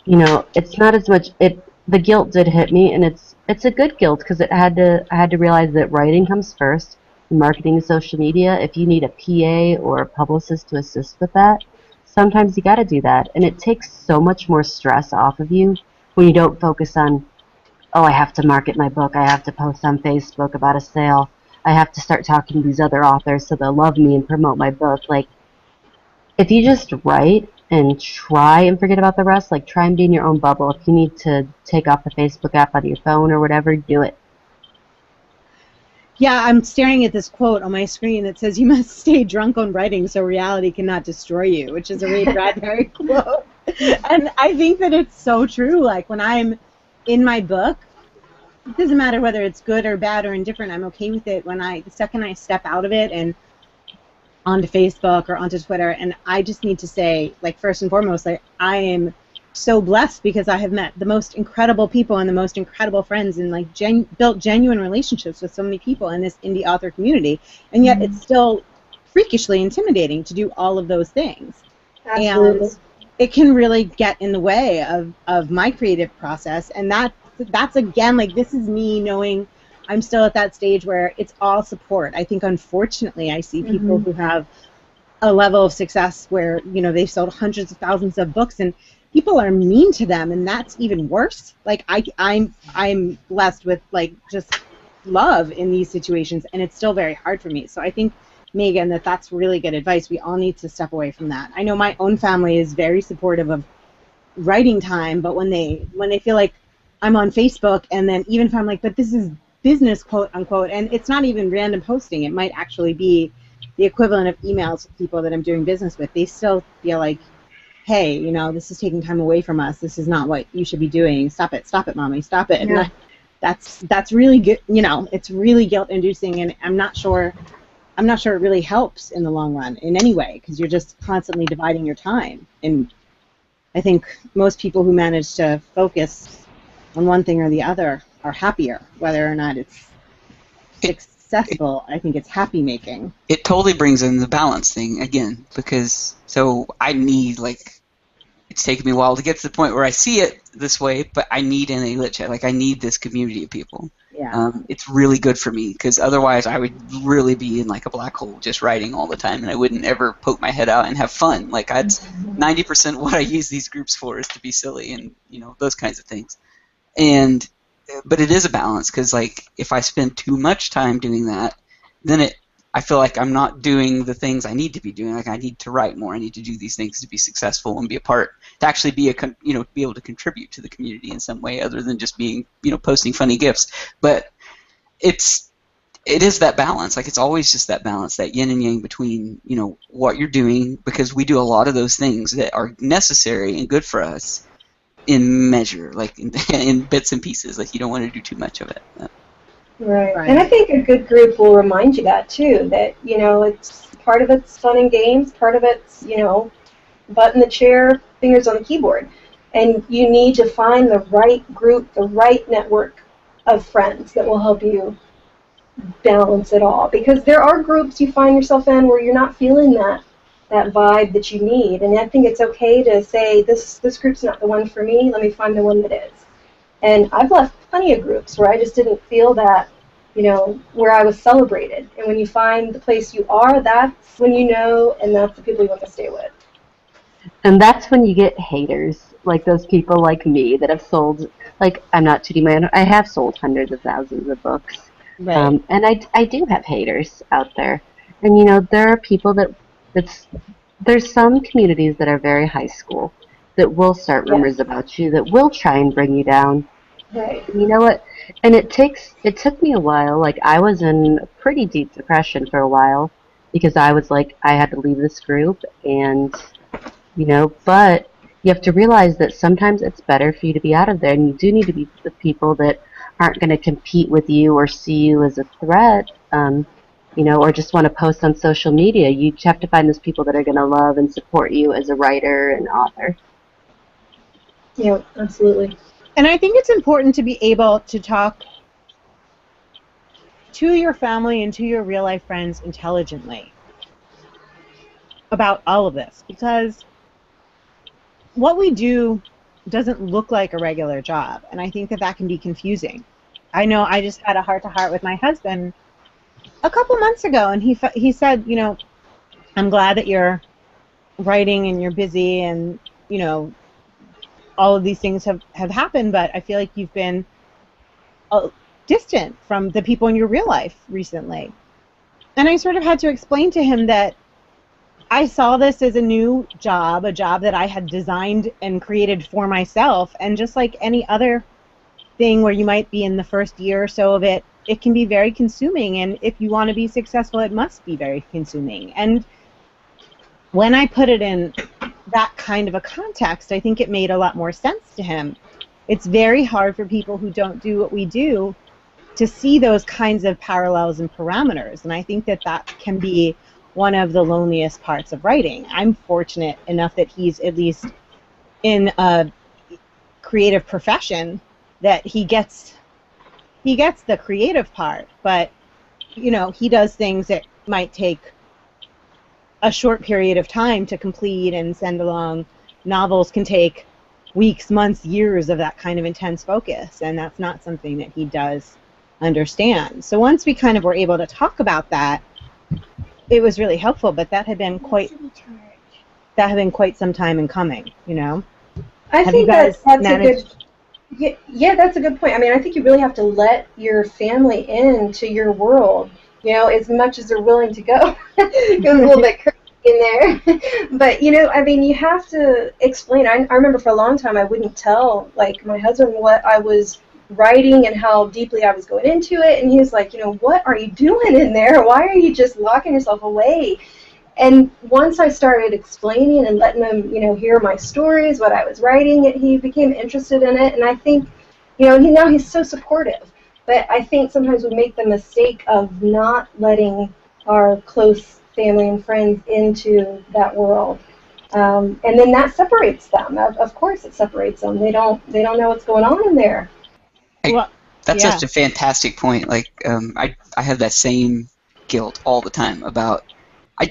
you know, it's not as much. The guilt did hit me, and it's a good guilt because I had to realize that writing comes first, marketing and social media. If you need a PA or a publicist to assist with that, sometimes you got to do that, and it takes so much more stress off of you when you don't focus on, oh, I have to market my book, I have to post on Facebook about a sale, I have to start talking to these other authors so they'll love me and promote my book. Like, if you just write and try and forget about the rest, like try and be in your own bubble. If you need to take off the Facebook app on your phone or whatever, do it. Yeah, I'm staring at this quote on my screen that says, "You must stay drunk on writing so reality cannot destroy you," which is a Ray Bradbury quote. And I think that it's so true. Like, when I'm in my book, it doesn't matter whether it's good or bad or indifferent, I'm okay with it the second I step out of it and onto Facebook or onto Twitter, and I just need to say, like, first and foremost, like, I am so blessed because I have met the most incredible people and the most incredible friends and, like, built genuine relationships with so many people in this indie author community, and yet it's still freakishly intimidating to do all of those things. Absolutely. And it can really get in the way of my creative process, and that's again, like, this is me knowing I'm still at that stage where it's all support. I think, unfortunately, I see people who have a level of success where, you know, they've sold hundreds of thousands of books and people are mean to them, and that's even worse. Like, I'm blessed with, like, just love in these situations, and it's still very hard for me. So I think, Megan, that's really good advice. We all need to step away from that. I know my own family is very supportive of writing time, but when they feel like I'm on Facebook, and then even if I'm like, but this is business, quote unquote, and it's not even random posting, it might actually be the equivalent of emails to people that I'm doing business with, they still feel like, hey, you know, this is taking time away from us, this is not what you should be doing, stop it, mommy, stop it. Yeah. And that's really good, you know, it's really guilt inducing, and I'm not sure it really helps in the long run in any way, because you're just constantly dividing your time. And I think most people who manage to focus on one thing or the other are happier, whether or not it's successful. I think it's happy making. It totally brings in the balance thing again, because so I need, like, it's taken me a while to get to the point where I see it this way, but I need NA Lit Chat. Like, I need this community of people. Yeah. It's really good for me, because otherwise I would really be in, like, a black hole just writing all the time, and I wouldn't ever poke my head out and have fun. Like, 90% of what I use these groups for is to be silly and, you know, those kinds of things. But it is a balance, because, like, if I spend too much time doing that, then I feel like I'm not doing the things I need to be doing. Like, I need to write more. I need to do these things to be successful and be a part, to actually be be able to contribute to the community in some way other than just being, you know, posting funny gifs. But it is that balance. Like, it's always just that balance, that yin and yang between, you know, what you're doing, because we do a lot of those things that are necessary and good for us in measure, like in bits and pieces. Like, you don't want to do too much of it. Right. And I think a good group will remind you that too, that, you know, it's part of it's fun and games, part of it's, you know, butt in the chair, fingers on the keyboard. And you need to find the right group, the right network of friends that will help you balance it all. Because there are groups you find yourself in where you're not feeling that vibe that you need. And I think it's okay to say, this group's not the one for me, let me find the one that is. And I've left plenty of groups where I just didn't feel that, where I was celebrated. And when you find the place you are, that's when you know, and that's the people you want to stay with. And that's when you get haters, like those people like me that have sold, like, I'm not tooting my own, I have sold hundreds of thousands of books. Right. And I do have haters out there. And, there are people there's some communities that are very high school that will start rumors about you, that will try and bring you down. Right. And you know what? And it took me a while. Like, I was in a pretty deep depression for a while because I was like, I had to leave this group, and, but you have to realize that sometimes it's better for you to be out of there, and you do need to be with people that aren't going to compete with you or see you as a threat, or just want to post on social media. You have to find those people that are going to love and support you as a writer and author. Yeah, absolutely. And I think it's important to be able to talk to your family and to your real-life friends intelligently about all of this, because what we do doesn't look like a regular job, and I think that can be confusing. I know I just had a heart-to-heart with my husband a couple months ago, and he said, I'm glad that you're writing and you're busy, and, all of these things have happened, but I feel like you've been distant from the people in your real life recently. And I sort of had to explain to him that I saw this as a new job, a job that I had designed and created for myself, and just like any other thing where you might be in the first year or so of it, it can be very consuming, and if you want to be successful, it must be very consuming. And when I put it in that kind of a context, I think it made a lot more sense to him. It's very hard for people who don't do what we do to see those kinds of parallels and parameters, and I think that can be one of the loneliest parts of writing. I'm fortunate enough that he's at least in a creative profession that he gets the creative part, but he does things that might take a short period of time to complete and send along. Novels can take weeks, months, years of that kind of intense focus, and that's not something that he does understand. So once we kind of were able to talk about that, it was really helpful, but that had been quite some time in coming, I think that's a good. Yeah, that's a good point. I mean, I think you really have to let your family into your world, as much as they're willing to go. It was a little bit crazy in there. But, I mean, you have to explain. I remember for a long time I wouldn't tell, like, my husband what I was writing and how deeply I was going into it. And he was like, what are you doing in there? Why are you just locking yourself away? And once I started explaining and letting him, hear my stories, what I was writing, he became interested in it. And I think, now he's so supportive. But I think sometimes we make the mistake of not letting our close family and friends into that world. And then that separates them. Of course it separates them. They don't know what's going on in there. That's such a fantastic point. Like, I have that same guilt all the time about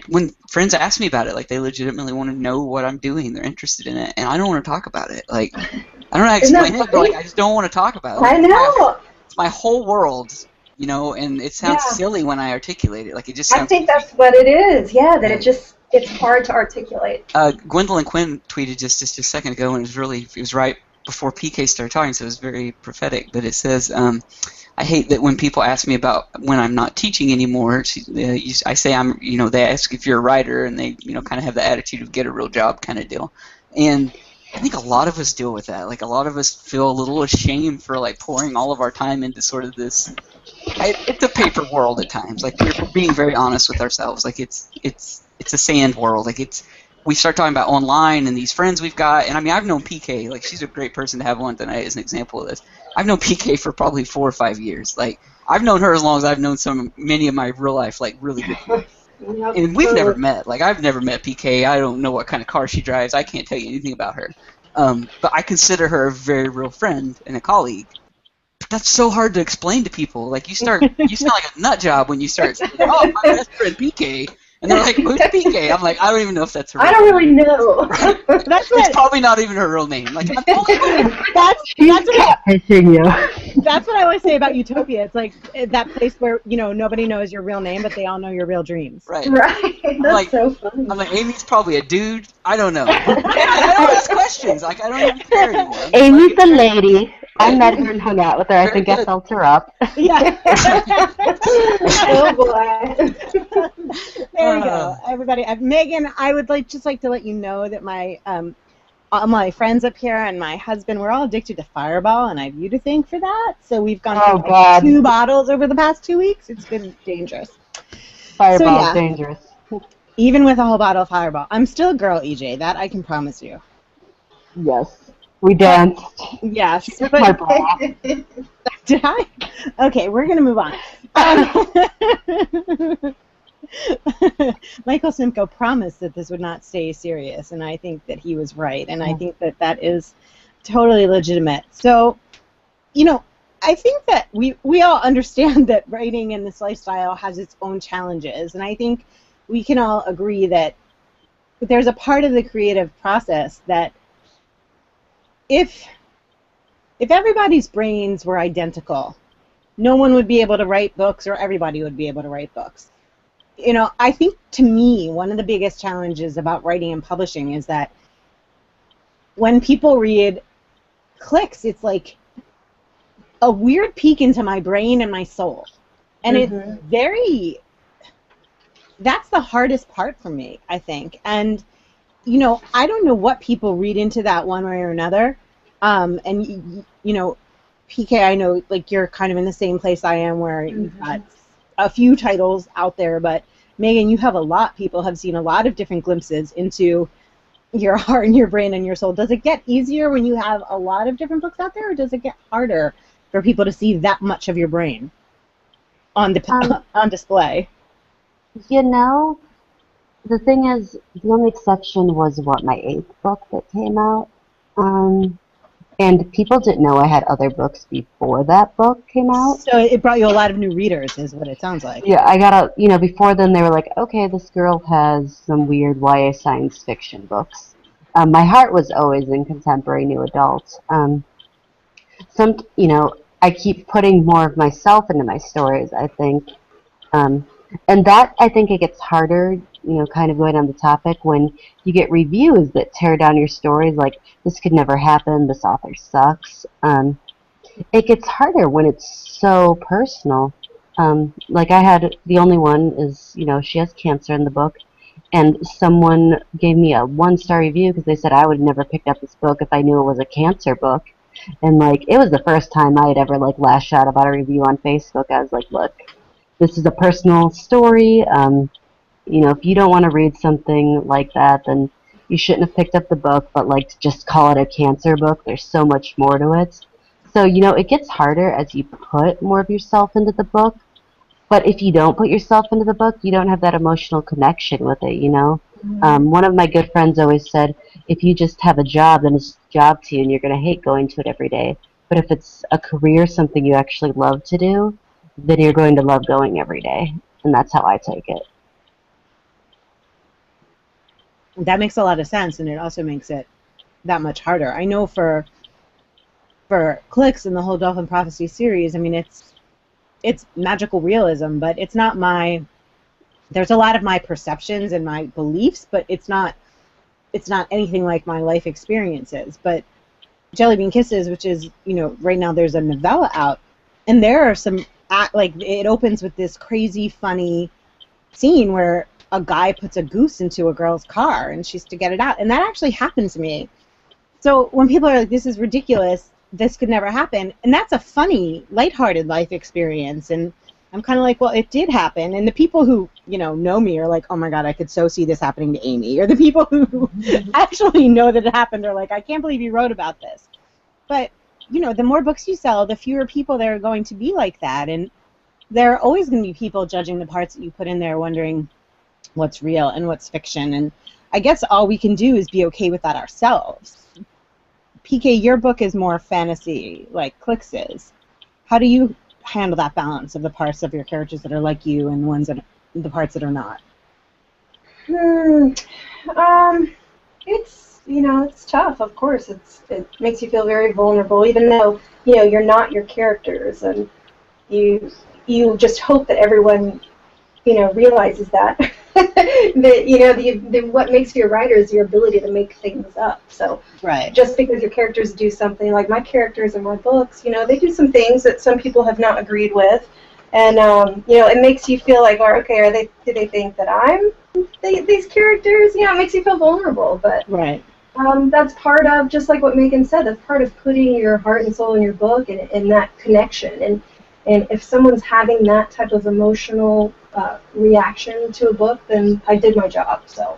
when friends ask me about it, like, they legitimately want to know what I'm doing. They're interested in it, and I don't want to talk about it. Like, I don't know how to explain it, but, like, I just don't want to talk about it. Like, I know. It's my whole world, and it sounds silly when I articulate it. Like, it just sounds. I think that's what it is. Yeah, that it's hard to articulate. Gwendolyn Quinn tweeted just a second ago, and it was right before PK started talking, so it was very prophetic. But it says, I hate that when people ask me about when I'm not teaching anymore. I say I'm, they ask if you're a writer, and they, kind of have the attitude of get a real job kind of deal. And I think a lot of us deal with that. Like, a lot of us feel a little ashamed for, like, pouring all of our time into sort of this. It's a paper world at times. Like, we're being very honest with ourselves. Like, it's a sand world. Like, we start talking about online and these friends we've got, and I mean, I've known PK. Like, she's a great person to have on tonight as an example of this. I've known PK for probably 4 or 5 years. Like, I've known her as long as I've known many of my real life, like, really good people. And we've never met. Like, I've never met PK. I don't know what kind of car she drives. I can't tell you anything about her. But I consider her a very real friend and a colleague. But that's so hard to explain to people. Like, you sound like a nut job when you start saying, oh, my best friend PK. And they're like, who's PK? I'm like, I don't even know if that's her. I don't really know. Right? That's It's what. probably not even her real name. Like, That's She's what catfishing you. that's what I always say about Utopia. It's like that place where nobody knows your real name, but they all know your real dreams. right. Right. That's like- so funny. I'm like, Amy's probably a dude. I don't know. And I don't ask questions. Like, I don't even care anymore. I'm just Amy's like, the lady. I met her and hung out with her. I Very think I good. felt her up. Yeah. Oh boy. There you go, everybody. Megan, I would just like to let you know that all my friends up here and my husband, we're all addicted to Fireball, and I have you to thank for that. So we've gone Oh, through God. 2 bottles over the past 2 weeks. It's been dangerous. Fireball yeah. is dangerous. Even with a whole bottle of Fireball. I'm still a girl, EJ. That I can promise you. Yes. We danced. Yes. My But bra. did I? Okay, we're going to move on. Michael Simcoe promised that this would not stay serious, and I think that he was right, and I think that that is totally legitimate. So, I think that we all understand that writing in this lifestyle has its own challenges, and I think we can all agree that there's a part of the creative process that if everybody's brains were identical, no one would be able to write books, or everybody would be able to write books. I think, to me, one of the biggest challenges about writing and publishing is that when people read Clicks, it's like a weird peek into my brain and my soul. And it's that's the hardest part for me, I think. And, I don't know what people read into that one way or another. And, PK, I know, like, you're kind of in the same place I am, where you've got a few titles out there, but Megan, you have people have seen a lot of different glimpses into your heart and your brain and your soul. Does it get easier when you have a lot of different books out there, or does it get harder for people to see that much of your brain on display? The thing is, the only exception was my 8th book that came out. And people didn't know I had other books before that book came out. So it brought you a lot of new readers, is what it sounds like. Yeah, I got before then they were like, okay, this girl has some weird YA science fiction books. My heart was always in contemporary new adult. I keep putting more of myself into my stories, I think. And that, I think it gets harder, kind of going on the topic, when you get reviews that tear down your stories, like, this could never happen, this author sucks. It gets harder when it's so personal. Like, I had, the only one is, she has cancer in the book, and someone gave me a 1-star review because they said I would have never picked up this book if I knew it was a cancer book. And, like, it was the first time I had ever, like, lashed out about a review on Facebook. I was like, look, this is a personal story. If you don't want to read something like that, then you shouldn't have picked up the book, but, like, just call it a cancer book. There's so much more to it. So, it gets harder as you put more of yourself into the book. But if you don't put yourself into the book, you don't have that emotional connection with it, One of my good friends always said, if you just have a job, then it's a job to you, and you're going to hate going to it every day. But if it's a career, something you actually love to do, then you're going to love going every day. And that's how I take it. That makes a lot of sense, and it also makes it that much harder. I know for Clicks and the whole Dolphin Prophecy series, I mean, it's magical realism, but it's not there's a lot of my perceptions and my beliefs, but it's not anything like my life experiences. But Jelly Bean Kisses, which is, right now there's a novella out, and there are some, it opens with this crazy funny scene where a guy puts a goose into a girl's car and she's to get it out, and that actually happened to me. So when people are like, this is ridiculous, this could never happen, and that's a funny, lighthearted life experience, and I'm kind of like, well, it did happen, and the people who, know me are like, oh my god, I could so see this happening to Amy, or the people who actually know that it happened are like, I can't believe you wrote about this. But, the more books you sell, the fewer people there are going to be like that, and there are always going to be people judging the parts that you put in there, wondering what's real and what's fiction, and I guess all we can do is be okay with that ourselves. PK, your book is more fantasy, like Clicks is. How do you handle that balance of the parts of your characters that are like you and the parts that are not? It's tough. Of course, it makes you feel very vulnerable, even though you're not your characters, and you just hope that everyone realizes that. That what makes you a writer is your ability to make things up. So right. Just because your characters do something, like my characters in my books, they do some things that some people have not agreed with, and it makes you feel like, okay, do they think that I'm these characters? It makes you feel vulnerable, but right. That's part of, just like what Megan said, that's part of putting your heart and soul in your book and that connection. And if someone's having that type of emotional reaction to a book, then I did my job. So,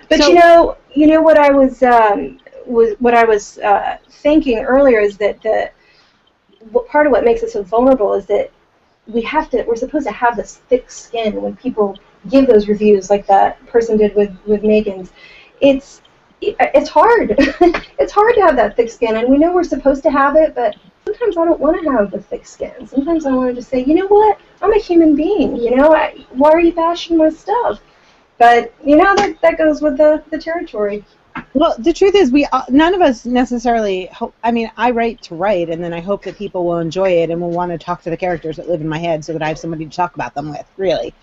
but what I was thinking earlier is that part of what makes us so vulnerable is that we're supposed to have this thick skin when people give those reviews, like that person did with Megan's. It's hard. It's hard to have that thick skin, and we know we're supposed to have it, but sometimes I don't want to have the thick skin. Sometimes I want to just say, you know what? I'm a human being. Why are you bashing my stuff? But that goes with the territory. Well, the truth is, none of us necessarily hope. I mean, I write to write, and then I hope that people will enjoy it and will want to talk to the characters that live in my head, so that I have somebody to talk about them with. Really,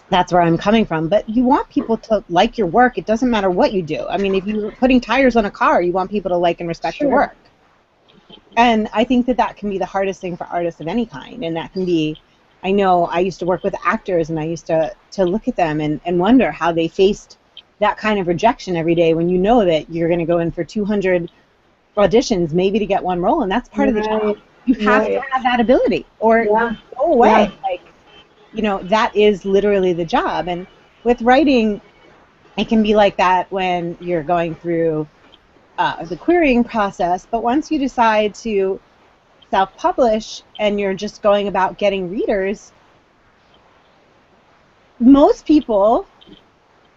that's where I'm coming from. But you want people to like your work. It doesn't matter what you do. I mean, if you're putting tires on a car, you want people to like and respect your work. And I think that can be the hardest thing for artists of any kind, and that can be. I know I used to work with actors, and I used to look at them and wonder how they faced that kind of rejection every day when you know that you're going to go in for 200 auditions maybe to get one role, and that's part of the job. You have to have that ability or go away. Yeah. That is literally the job. And with writing, it can be like that when you're going through the querying process, but once you decide to self-publish and you're just going about getting readers, most people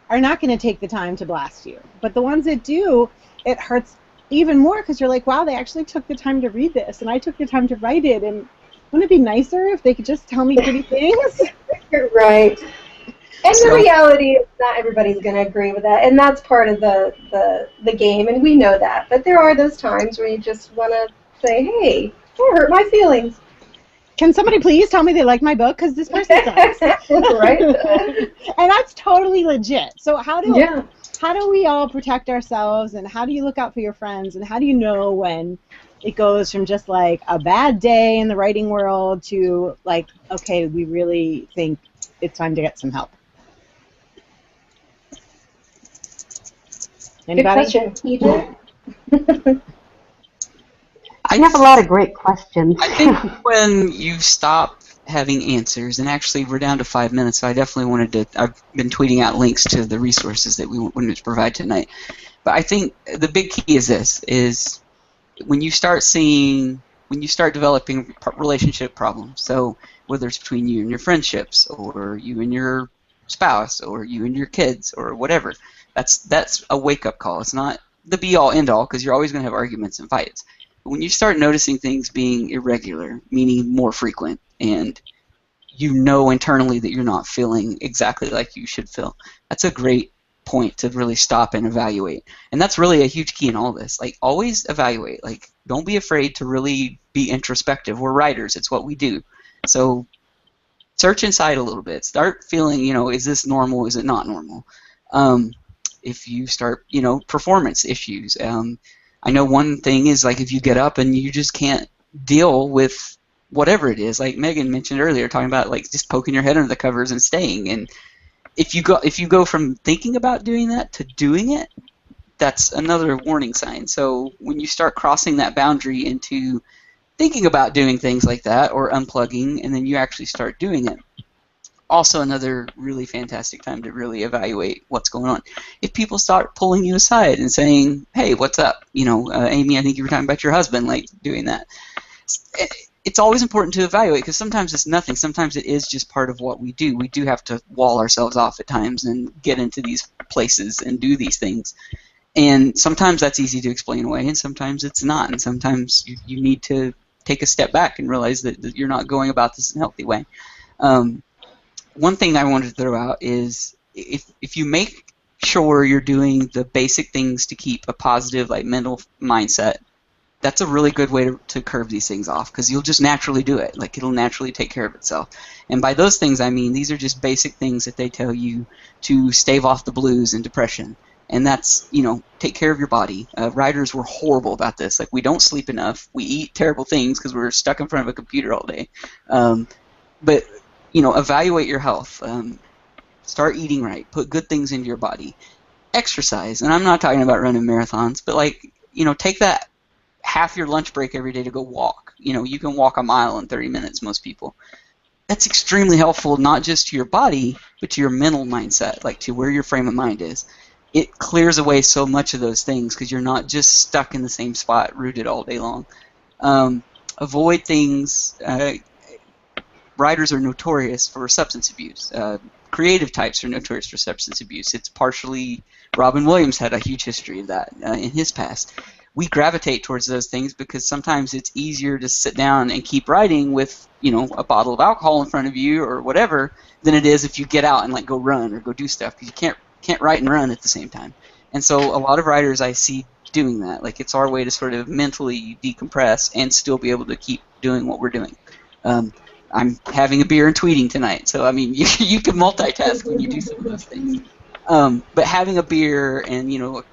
are not going to take the time to blast you. But the ones that do, it hurts even more because you're like, wow, they actually took the time to read this, and I took the time to write it, and wouldn't it be nicer if they could just tell me pretty things? Right. And the reality is not everybody's going to agree with that, and that's part of the game, and we know that. But there are those times where you just want to say, hey, don't hurt my feelings. Can somebody please tell me they like my book? Because this person sucks. Right. And that's totally legit. So how do we all protect ourselves, and how do you look out for your friends, and how do you know when it goes from just like a bad day in the writing world to like, okay, we really think it's time to get some help? Anybody? Good question. EJ? I have a lot of great questions. I think when you stop having answers, and actually we're down to 5 minutes, so I definitely wanted to, I've been tweeting out links to the resources that we wanted to provide tonight. But I think the big key is this, is when you start developing relationship problems, so whether it's between you and your friendships, or you and your spouse, or you and your kids, or whatever, that's a wake-up call. It's not the be-all, end-all, because you're always going to have arguments and fights. But when you start noticing things being irregular, meaning more frequent, and you know internally that you're not feeling exactly like you should feel, that's a great point to really stop and evaluate. And that's really a huge key in all this. Like, always evaluate. Like, don't be afraid to really be introspective. We're writers. It's what we do. So search inside a little bit. Start feeling, is this normal? Is it not normal? If you start, performance issues. I know one thing is, like, if you get up and you just can't deal with whatever it is, like Megan mentioned earlier, talking about like just poking your head under the covers and staying. And if you go from thinking about doing that to doing it, that's another warning sign. So when you start crossing that boundary into thinking about doing things like that or unplugging, and then you actually start doing it, also another really fantastic time to really evaluate what's going on. If people start pulling you aside and saying, hey, what's up? Amy, I think you were talking about your husband, like, doing that. It's always important to evaluate, because sometimes it's nothing. Sometimes it is just part of what we do. We do have to wall ourselves off at times and get into these places and do these things. And sometimes that's easy to explain away, and sometimes it's not. And sometimes you need to take a step back and realize that you're not going about this in a healthy way. One thing I wanted to throw out is if you make sure you're doing the basic things to keep a positive, like, mental mindset, that's a really good way to curb these things off, because you'll just naturally do it. Like, it'll naturally take care of itself. And by those things, I mean these are just basic things that they tell you to stave off the blues and depression. And that's, take care of your body. Writers were horrible about this. Like, we don't sleep enough. We eat terrible things because we're stuck in front of a computer all day. But, evaluate your health. Start eating right. Put good things into your body. Exercise. And I'm not talking about running marathons, but, take that half your lunch break every day to go walk. You can walk a mile in 30 minutes, most people. That's extremely helpful, not just to your body, but to your mental mindset, like to where your frame of mind is. It clears away so much of those things because you're not just stuck in the same spot, rooted all day long. Avoid things. Writers are notorious for substance abuse. Creative types are notorious for substance abuse. It's partially Robin Williams had a huge history of that in his past. We gravitate towards those things because sometimes it's easier to sit down and keep writing with, a bottle of alcohol in front of you or whatever than it is if you get out and go run or go do stuff, because you can't write and run at the same time. And so a lot of writers I see doing that. Like, it's our way to sort of mentally decompress and still be able to keep doing what we're doing. I'm having a beer and tweeting tonight, so I mean you can multitask when you do some of those things. But having a beer and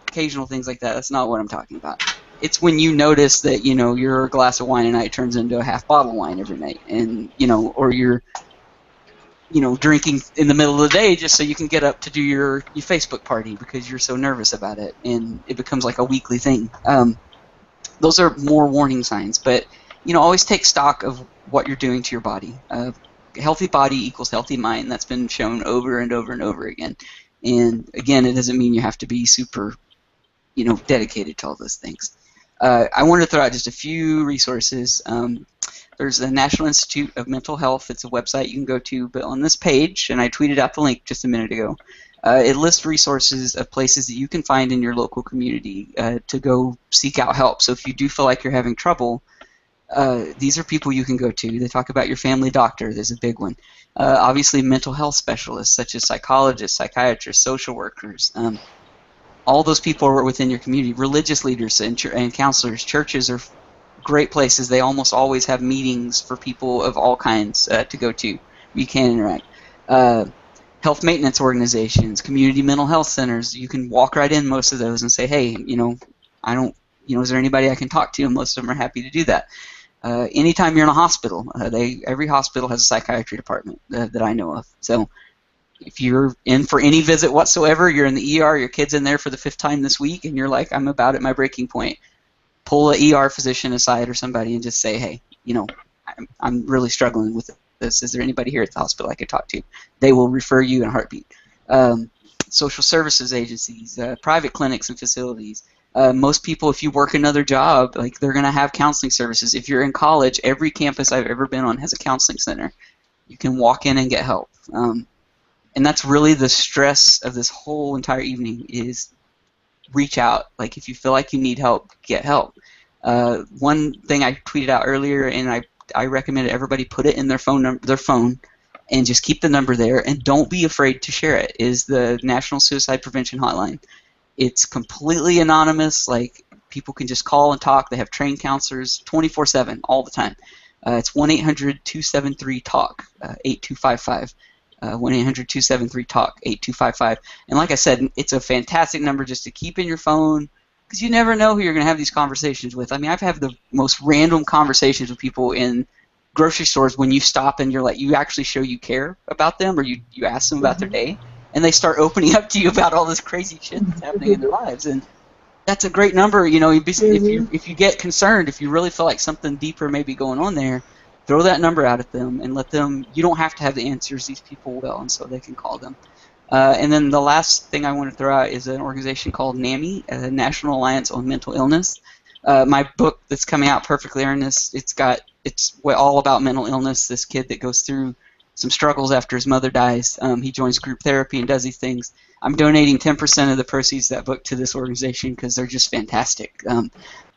occasional things like that's not what I'm talking about. It's when you notice that your glass of wine a night turns into a half bottle of wine every night, and or you're drinking in the middle of the day just so you can get up to do your Facebook party because you're so nervous about it, and it becomes like a weekly thing. Those are more warning signs, but always take stock of what you're doing to your body. Healthy body equals healthy mind. That's been shown over and over and over again. And again, it doesn't mean you have to be super, dedicated to all those things. I wanted to throw out just a few resources. There's the National Institute of Mental Health. It's a website you can go to, but on this page, and I tweeted out the link just a minute ago, it lists resources of places that you can find in your local community to go seek out help. So if you do feel like you're having trouble, these are people you can go to. They talk about your family doctor. There's a big one. Obviously, mental health specialists such as psychologists, psychiatrists, social workers. All those people are within your community. Religious leaders and counselors. Churches are great places. They almost always have meetings for people of all kinds to go to. You can interact. Health maintenance organizations, community mental health centers. You can walk right in most of those and say, hey, I don't, is there anybody I can talk to? And most of them are happy to do that. Anytime you're in a hospital, every hospital has a psychiatry department that I know of. So if you're in for any visit whatsoever, you're in the ER, your kid's in there for the 5th time this week, and you're like, I'm about at my breaking point, pull an ER physician aside or somebody and just say, hey, I'm really struggling with this. Is there anybody here at the hospital I could talk to? They will refer you in a heartbeat. Social services agencies, private clinics and facilities. Most people, if you work another job, they're going to have counseling services. If you're in college, every campus I've ever been on has a counseling center. You can walk in and get help. And that's really the stress of this whole entire evening is reach out. If you feel like you need help, get help. One thing I tweeted out earlier, and I recommended everybody put it in their phone and just keep the number there, and don't be afraid to share it, is the National Suicide Prevention Hotline. It's completely anonymous. People can just call and talk. They have trained counselors 24/7 all the time. It's 1-800-273-TALK, 8255. 1-800-273-TALK, 8255. And like I said, it's a fantastic number just to keep in your phone, because you never know who you're going to have these conversations with. I mean, I've had the most random conversations with people in grocery stores when you stop and you actually show you care about them, or you ask them about their day, and they start opening up to you about all this crazy shit that's happening in their lives. And that's a great number. If you get concerned, if you really feel like something deeper may be going on there, throw that number out at them and let them. You don't have to have the answers. These people will, and so they can call them. And then the last thing I want to throw out is an organization called NAMI, National Alliance on Mental Illness. My book that's coming out, Perfectly Earnest, it's all about mental illness. This kid that goes through some struggles after his mother dies. He joins group therapy and does these things. I'm donating 10% of the proceeds of that book to this organization because they're just fantastic.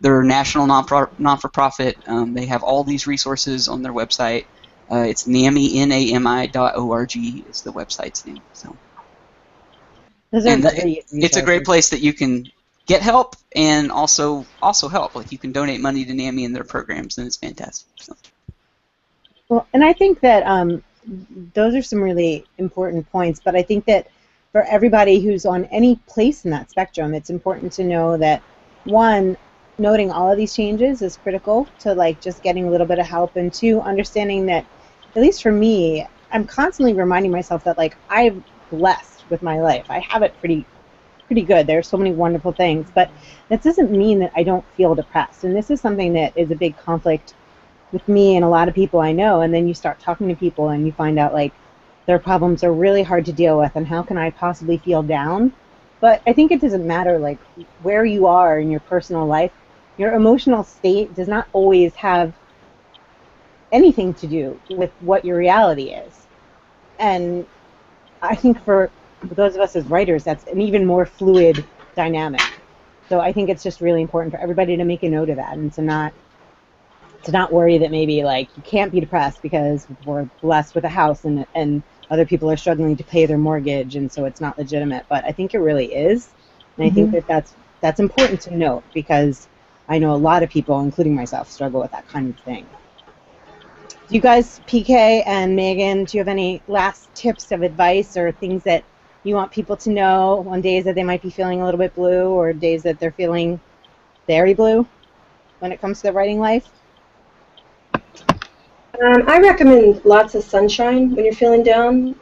They're a national non-for-profit. They have all these resources on their website. It's NAMI.org is the website's name. So, it's a great place that you can get help and also help. Like, you can donate money to NAMI and their programs, and it's fantastic. So. Well, and I think that those are some really important points, but I think that for everybody who's on any place in that spectrum, it's important to know that, one, noting all of these changes is critical to, like, just getting a little bit of help, and two, understanding that, at least for me, I'm constantly reminding myself that, like, I'm blessed with my life. I have it pretty good. There are so many wonderful things, but that doesn't mean that I don't feel depressed, and this is something that is a big conflict with me and a lot of people I know, and then you start talking to people and you find out, like, their problems are really hard to deal with, and how can I possibly feel down? But I think it doesn't matter, like, where you are in your personal life. Your emotional state does not always have anything to do with what your reality is. And I think for those of us as writers, that's an even more fluid dynamic. So I think it's just really important for everybody to make a note of that, and to not worry that maybe, like, you can't be depressed because we're blessed with a house and other people are struggling to pay their mortgage, and so it's not legitimate. But I think it really is, and I think that's important to note, because I know a lot of people, including myself, struggle with that kind of thing. Do you guys, PK and Megan, do you have any last tips of advice or things that you want people to know on days that they might be feeling a little bit blue, or days that they're feeling very blue when it comes to their writing life? I recommend lots of sunshine when you're feeling down.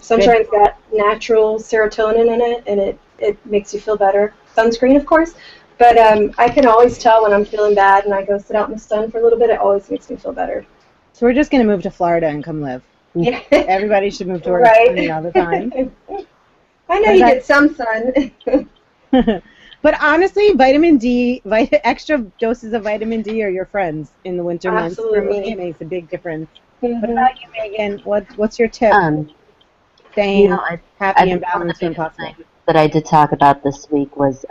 Sunshine's got natural serotonin in it, and it makes you feel better. Sunscreen, of course, but I can always tell when I'm feeling bad, and I go sit out in the sun for a little bit. It always makes me feel better. So we're just going to move to Florida and come live. Yeah. Everybody should move to where it's sunny all the time. I know you get some sun. But honestly, vitamin D, extra doses of vitamin D are your friends in the winter months. For me, it makes a big difference. What about you, Megan? What's your tip? Staying happy and balanced when possible. That I did talk about this week was,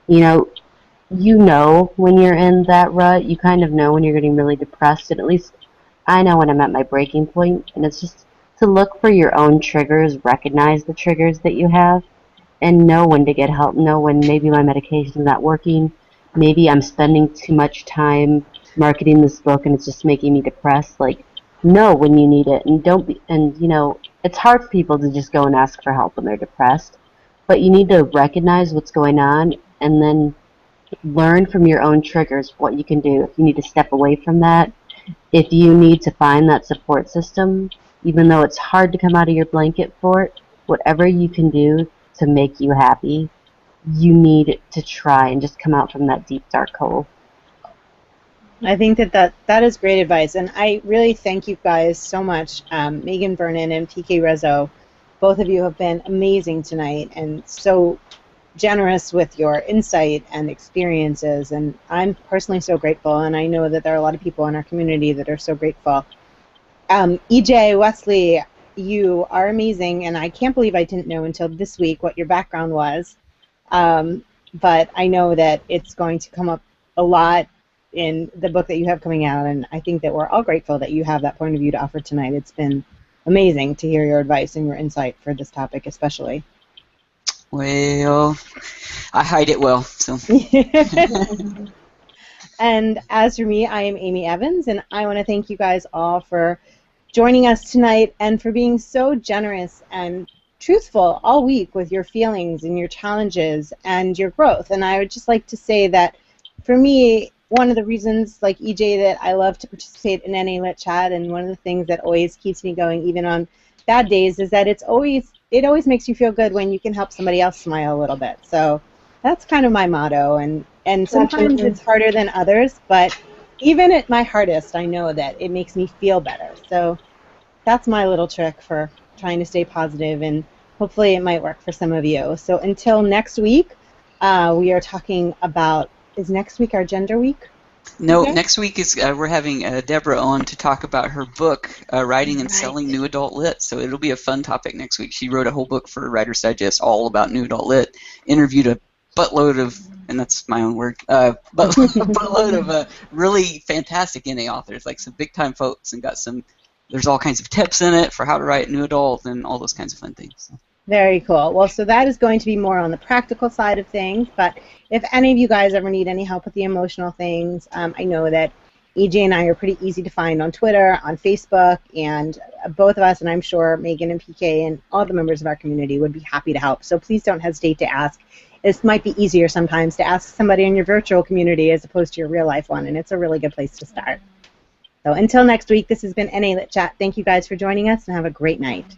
you know when you're in that rut, you kind of know when you're getting really depressed, and at least I know when I'm at my breaking point, and it's just to look for your own triggers, recognize the triggers that you have, and know when to get help, know when maybe my medication is not working, maybe I'm spending too much time marketing this book and it's just making me depressed. Like, know when you need it, and don't be, and it's hard for people to just go and ask for help when they're depressed, but you need to recognize what's going on and then learn from your own triggers what you can do. If you need to step away from that, if you need to find that support system, even though it's hard to come out of your blanket for it, whatever you can do to make you happy, you need to try and just come out from that deep, dark hole. I think that is great advice, and I really thank you guys so much. Megan Vernon and PK Rezo, both of you have been amazing tonight and so generous with your insight and experiences, and I'm personally so grateful, and I know that there are a lot of people in our community that are so grateful. EJ, Wesley, you are amazing, and I can't believe I didn't know until this week what your background was, but I know that it's going to come up a lot in the book that you have coming out, and I think that we're all grateful that you have that point of view to offer tonight. It's been amazing to hear your advice and your insight for this topic especially. Well, I hide it well, so. And as for me, I am Amy Evans, and I want to thank you guys all for joining us tonight and for being so generous and truthful all week with your feelings and your challenges and your growth. And I would just like to say that for me, one of the reasons, like EJ, that I love to participate in NA Lit Chat, and one of the things that always keeps me going even on bad days, is that it always makes you feel good when you can help somebody else smile a little bit. So that's kind of my motto, and sometimes it's harder than others, but even at my hardest, I know that it makes me feel better. So that's my little trick for trying to stay positive, and hopefully it might work for some of you. So until next week, we are talking about, is next week our gender week? No, Okay. next week is we're having Deborah on to talk about her book, Writing and Selling New Adult Lit. So it'll be a fun topic next week. She wrote a whole book for Writer's Digest all about New Adult Lit. Interviewed a buttload of, and that's my own word, buttload of really fantastic NA authors, like some big time folks, and got some. There's all kinds of tips in it for how to write new adult and all those kinds of fun things. So. Very cool. Well, so that is going to be more on the practical side of things, but if any of you guys ever need any help with the emotional things, I know that EJ and I are pretty easy to find on Twitter, on Facebook, and both of us, and I'm sure Megan and PK and all the members of our community would be happy to help. So please don't hesitate to ask. This might be easier sometimes to ask somebody in your virtual community as opposed to your real life one, and it's a really good place to start. So until next week, this has been NA Lit Chat. Thank you guys for joining us, and have a great night.